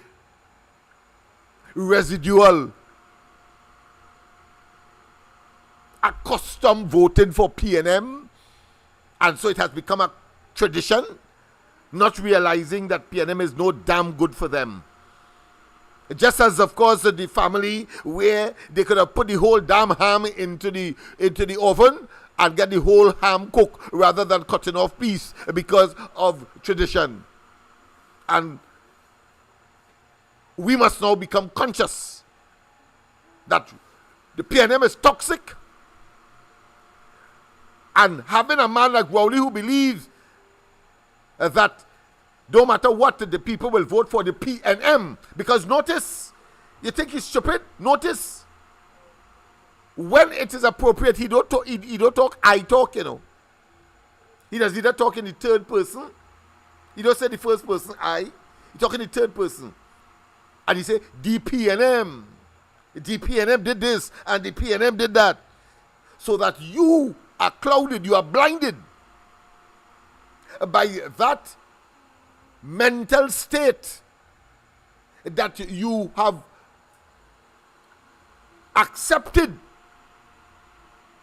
residual, accustomed voting for PNM, and so it has become a tradition, not realizing that PNM is no damn good for them. Just as, of course, the family where they could have put the whole damn ham into the oven and get the whole ham cooked rather than cutting off piece because of tradition. And we must now become conscious that the PNM is toxic, and having a man like Rowley who believes that no matter what, the people will vote for the PNM. Because notice, you think he's stupid? Notice, when it is appropriate, he don't talk, I talk, you know. He does either talk in the third person. He don't say the first person, I. He talk in the third person. And he say, the PNM. The PNM did this, and the PNM did that. So that you are clouded, you are blinded by that mental state that you have accepted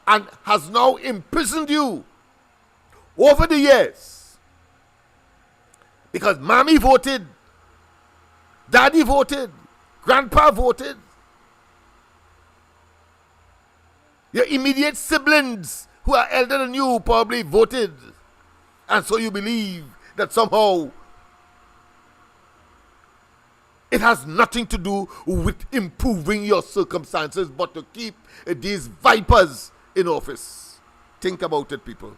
and has now imprisoned you over the years. Because mommy voted, daddy voted, grandpa voted, your immediate siblings who are elder than you probably voted, and so you believe that somehow it has nothing to do with improving your circumstances, but to keep these vipers in office. Think about it, people.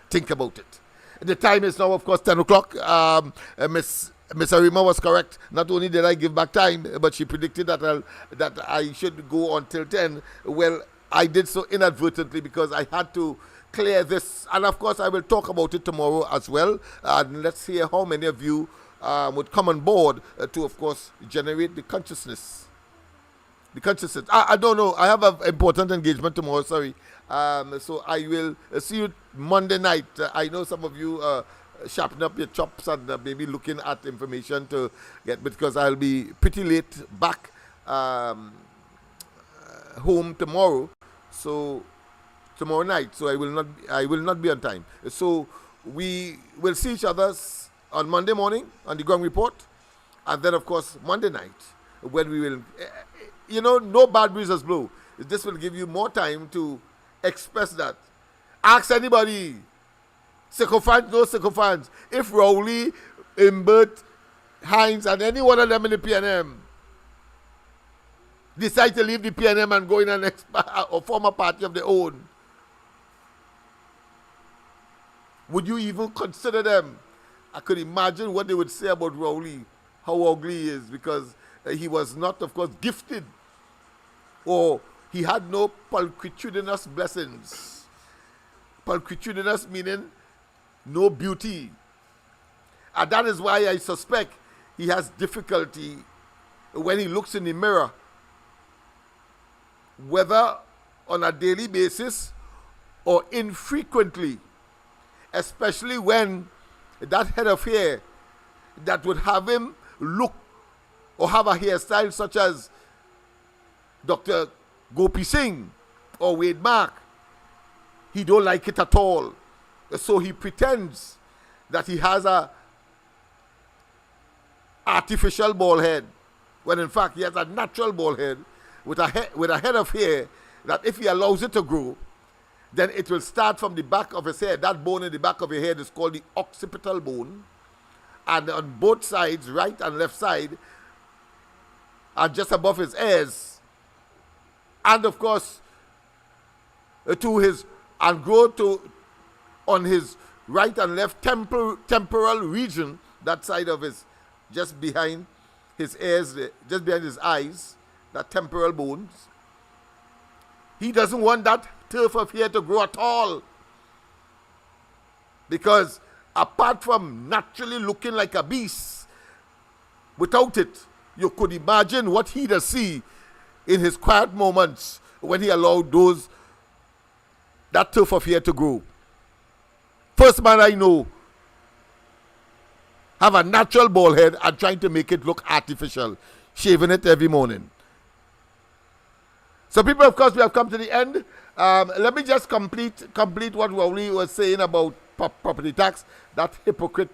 Think about it. The time is now, of course, 10 o'clock. Miss Arima was correct. Not only did I give back time, but she predicted that I should go until 10. Well, I did so inadvertently because I had to clear this. And, of course, I will talk about it tomorrow as well. And let's hear how many of you would come on board to, of course, generate the consciousness. The consciousness. I don't know. I have an important engagement tomorrow, sorry. So I will see you Monday night. I know some of you sharpen up your chops and maybe looking at information to get, because I'll be pretty late back home tomorrow. So tomorrow night. So I will not be on time. So we will see each other on Monday morning on the Ground Report, and then, of course, Monday night, when we will, no bad breezes blow. This will give you more time to express that. Ask anybody, sycophants, no sycophants, if Rowley, Imbert, Hines, and any one of them in the PNM decide to leave the PNM and go in or form a party of their own, would you even consider them? I could imagine what they would say about Rowley, how ugly he is, because he was not, of course, gifted, or he had no pulchritudinous blessings. Pulchritudinous meaning no beauty. And that is why I suspect he has difficulty when he looks in the mirror, whether on a daily basis or infrequently, especially when that head of hair that would have him look or have a hairstyle such as Dr. Gopi Singh or Wade Mark, he don't like it at all. So he pretends that he has a artificial bald head, when in fact he has a natural bald head with a head of hair that, if he allows it to grow, then it will start from the back of his head. That bone in the back of your head is called the occipital bone. And on both sides, right and left side, and just above his ears, and of course, on his right and left temporal region, that side of his, just behind his ears, just behind his eyes, that temporal bones. He doesn't want that turf of hair to grow at all. Because apart from naturally looking like a beast, without it, you could imagine what he'd see in his quiet moments when he allowed that turf of hair to grow. First man I know have a natural bald head and trying to make it look artificial, shaving it every morning. So people, of course, we have come to the end. Let me just complete what Rowley was saying about property tax, that hypocrite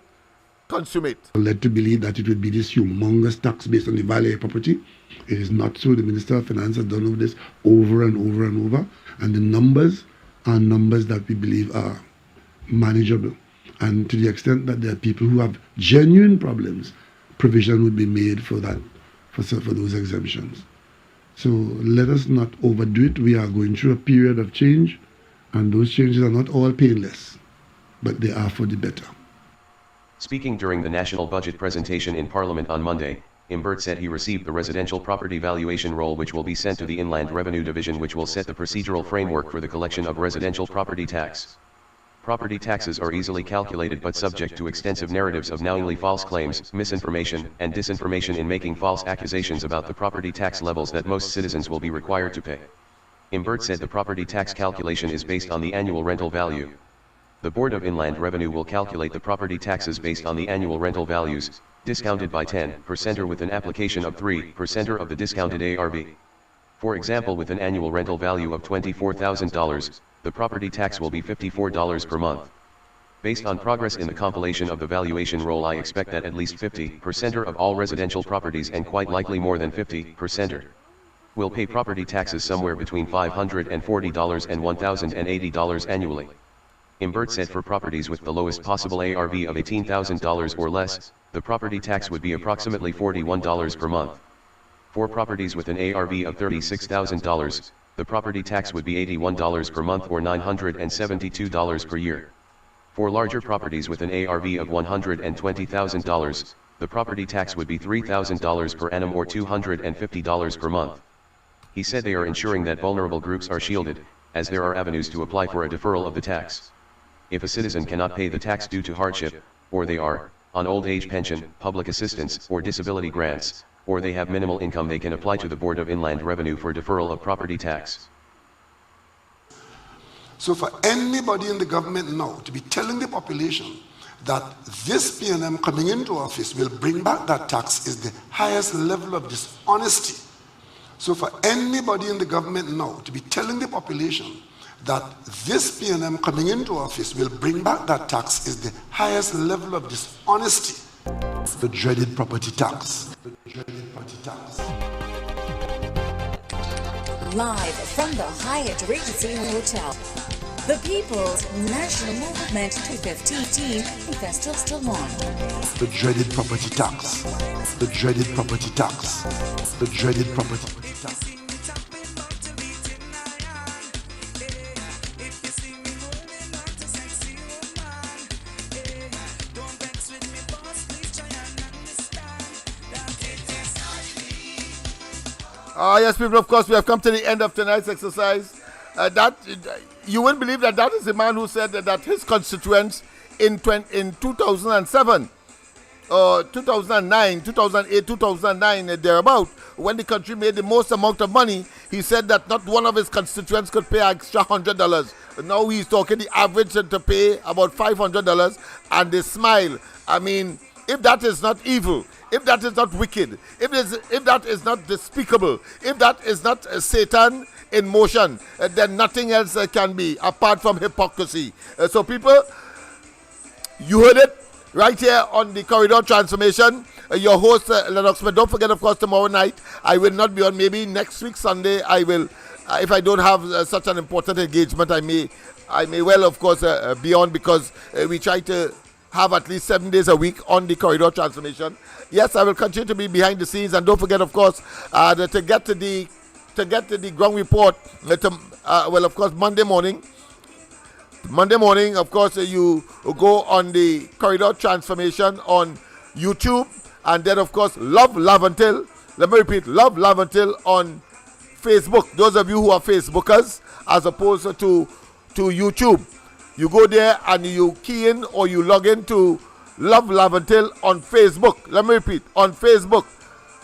consummate. Led to believe that it would be this humongous tax based on the value of property. It is not so. The Minister of Finance has done all this over and over and over. And the numbers are numbers that we believe are manageable. And to the extent that there are people who have genuine problems, provision would be made for that, for those exemptions. So let us not overdo it. We are going through a period of change, and those changes are not all painless, but they are for the better. Speaking during the national budget presentation in Parliament on Monday, Imbert said he received the residential property valuation roll, which will be sent to the Inland Revenue Division, which will set the procedural framework for the collection of residential property tax. Property taxes are easily calculated but subject to extensive narratives of knowingly false claims, misinformation, and disinformation in making false accusations about the property tax levels that most citizens will be required to pay. Imbert said the property tax calculation is based on the annual rental value. The Board of Inland Revenue will calculate the property taxes based on the annual rental values, discounted by 10% or with an application of 3% of the discounted ARV. For example, with an annual rental value of $24,000, the property tax will be $54 per month. Based on progress in the compilation of the valuation roll, I expect that at least 50% of all residential properties, and quite likely more than 50%, will pay property taxes somewhere between $540 and $1,080 annually. Imbert said for properties with the lowest possible ARV of $18,000 or less, the property tax would be approximately $41 per month. For properties with an ARV of $36,000, the property tax would be $81 per month or $972 per year. For larger properties with an ARV of $120,000, the property tax would be $3,000 per annum or $250 per month. He said they are ensuring that vulnerable groups are shielded, as there are avenues to apply for a deferral of the tax. If a citizen cannot pay the tax due to hardship, or they are on old age pension, public assistance, or disability grants, or they have minimal income, they can apply to the Board of Inland Revenue for deferral of property tax. So for anybody in the government now to be telling the population that this PNM coming into office will bring back that tax is the highest level of dishonesty. So for anybody in the government now to be telling the population that this PNM coming into office will bring back that tax is the highest level of dishonesty. The dreaded property tax. The dreaded property tax. Live from the Hyatt Regency Hotel, the People's National Movement 2015 Festival still on. The dreaded property tax. The dreaded property tax. The dreaded property tax. Yes, people, of course, we have come to the end of tonight's exercise. You won't believe that is the man who said that his constituents in 2007, 2009, 2008, 2009, thereabout, when the country made the most amount of money, he said that not one of his constituents could pay extra $100. Now he's talking the average to pay about $500, and they smile. I mean, if that is not evil, if that is not wicked, if that is not despicable, if that is not Satan in motion, then nothing else can be apart from hypocrisy. So people, you heard it right here on the Corridor Transformation. Your host, LENNOX. But don't forget, of course, tomorrow night I will not be on. Maybe next week Sunday I will if I don't have such an important engagement, I may well, of course, be on, because we try to have at least 7 days a week on the corridor transformation. Yes, I will continue to be behind the scenes, and don't forget, of course, to get to the ground report. Well, of course, Monday morning, of course, you go on the corridor transformation on YouTube, and then, of course, Love Until. Let me repeat, Love Until on Facebook. Those of you who are Facebookers, as opposed to YouTube, you go there and you key in or you log in to Love Until on Facebook. Let me repeat, on Facebook,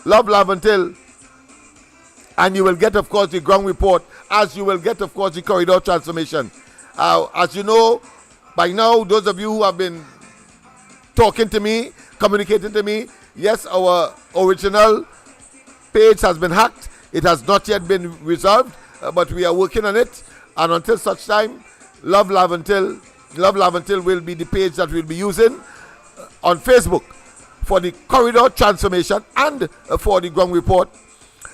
Love Until, and you will get, of course, the ground report, as you will get, of course, the corridor transformation. As you know, by now, those of you who have been talking to me, communicating to me, yes, our original page has been hacked. It has not yet been resolved, but we are working on it. And until such time, Love Until will be the page that we'll be using on Facebook for the corridor transformation and for the ground report.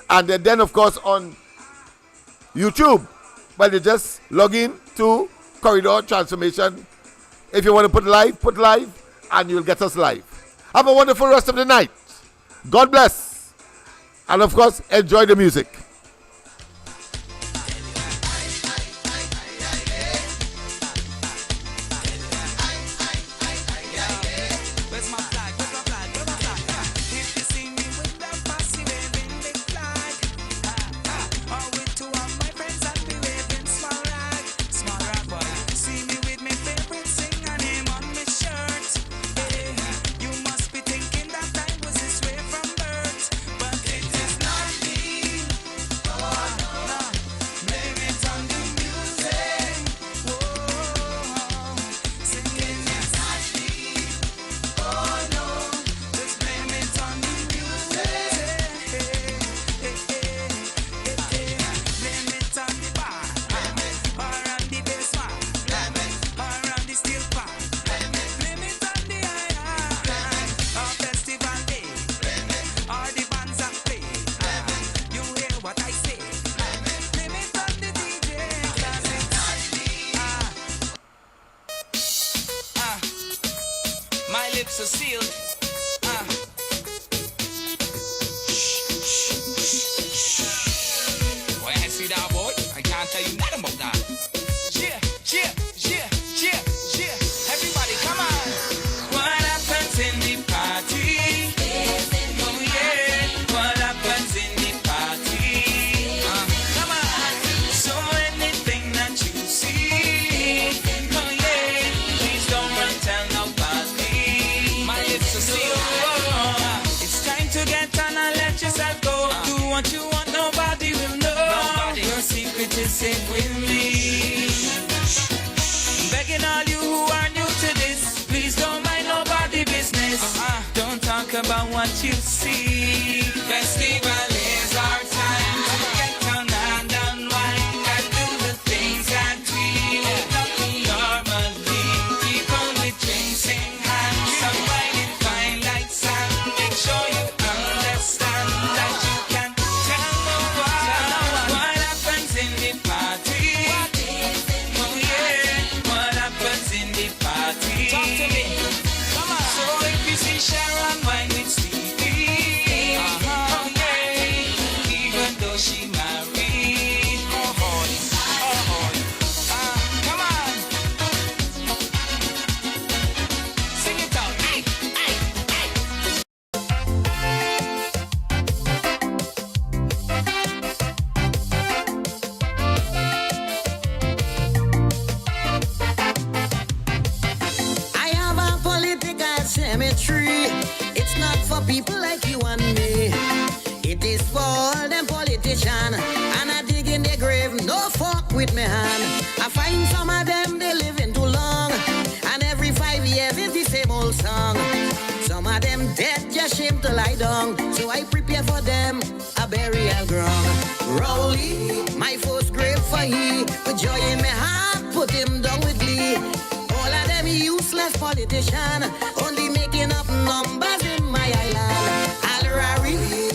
And then, of course, on YouTube, well, you just log in to corridor transformation. If you want to put live, and you'll get us live. Have a wonderful rest of the night. God bless. And of course, enjoy the music.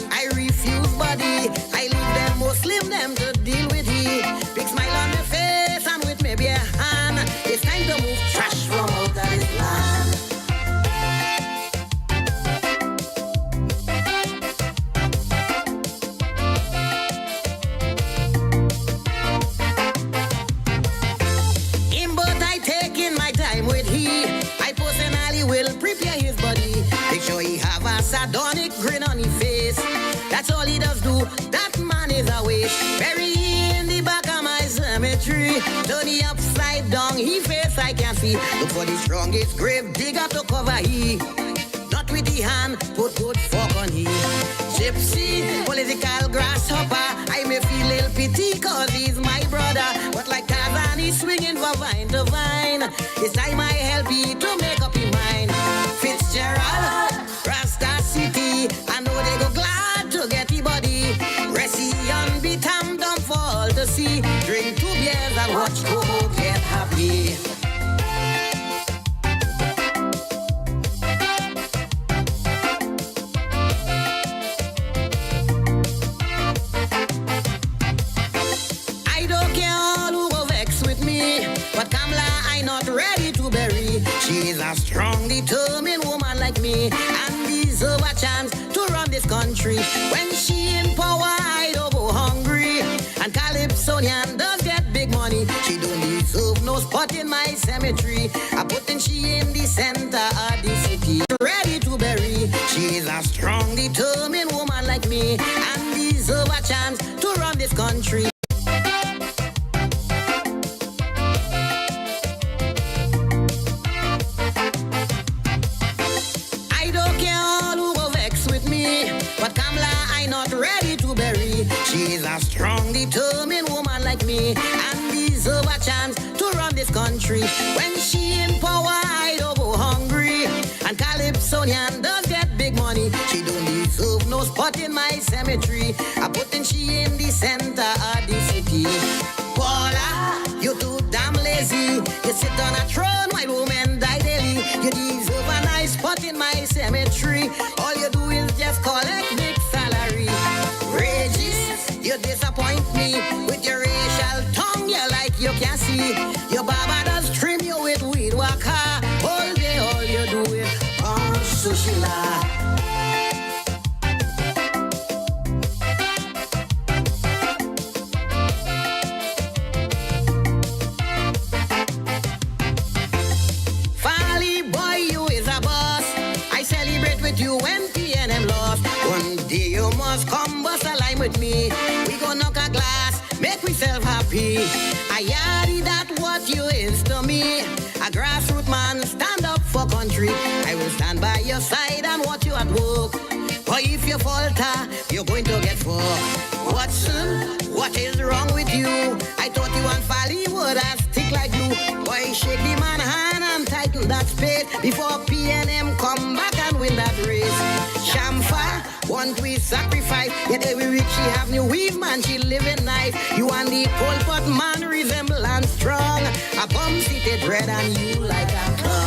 I refuse body. I leave them Muslim them to deal with he. sardonic grin on his face. That's all he does do. That man is a waste. Bury in the back of my cemetery. Turn he upside down, he face I can see. Look for the strongest grave digger to cover he. Not with the hand, put good fork on he. Gypsy, political grasshopper. I may feel little pity cause he's my brother. But like Tarzan, he's swinging from vine to vine. It's time I help you to make up your mind. Fitzgerald, Rasta City. I know they go glad to get the body. Resi on beat and dump fall to see. Drink 2 beers and watch Togo get happy. She's a strong, determined woman like me and deserve a chance to run this country. When she in power, I don't go hungry. And Calypsonian does get big money. She don't deserve no spot in my cemetery. I putting she in the center of the city, ready to bury. She's a strong, determined woman like me and deserve a chance to run this country. She's a strong, determined woman like me and deserve a chance to run this country. When she in power, I don't go hungry. And Calypsonian does get big money. She don't deserve no spot in my cemetery. I putting she in the center of the city. Paula, you too damn lazy. You sit on a throne while women die daily. You deserve a nice spot in my cemetery. All you do is just collect big salary. Regis, you disappoint me with your racial tongue. You like you can see. Your baba does trim you with weed waka. All day all you do is sushila. Fally boy, you is a boss. I celebrate with you when PNM lost. One day you must come bust a line with me. We gon' knock a glass, make myself happy. I yadi that what you is to me. A grassroots man, stand up for country. I will stand by your side and watch you at work. But if you falter, you're going to get fucked. Watson, what is wrong with you? I thought you and Fally would have stick like glue. Boy, shake the man hand and title that spade before PNM come back and win that race. Shamfa, want we sacrifice, yet every week she have new weave, man, she living nice. You and the Pol Pot man resemble and strong. A bum seated red and you like a clown.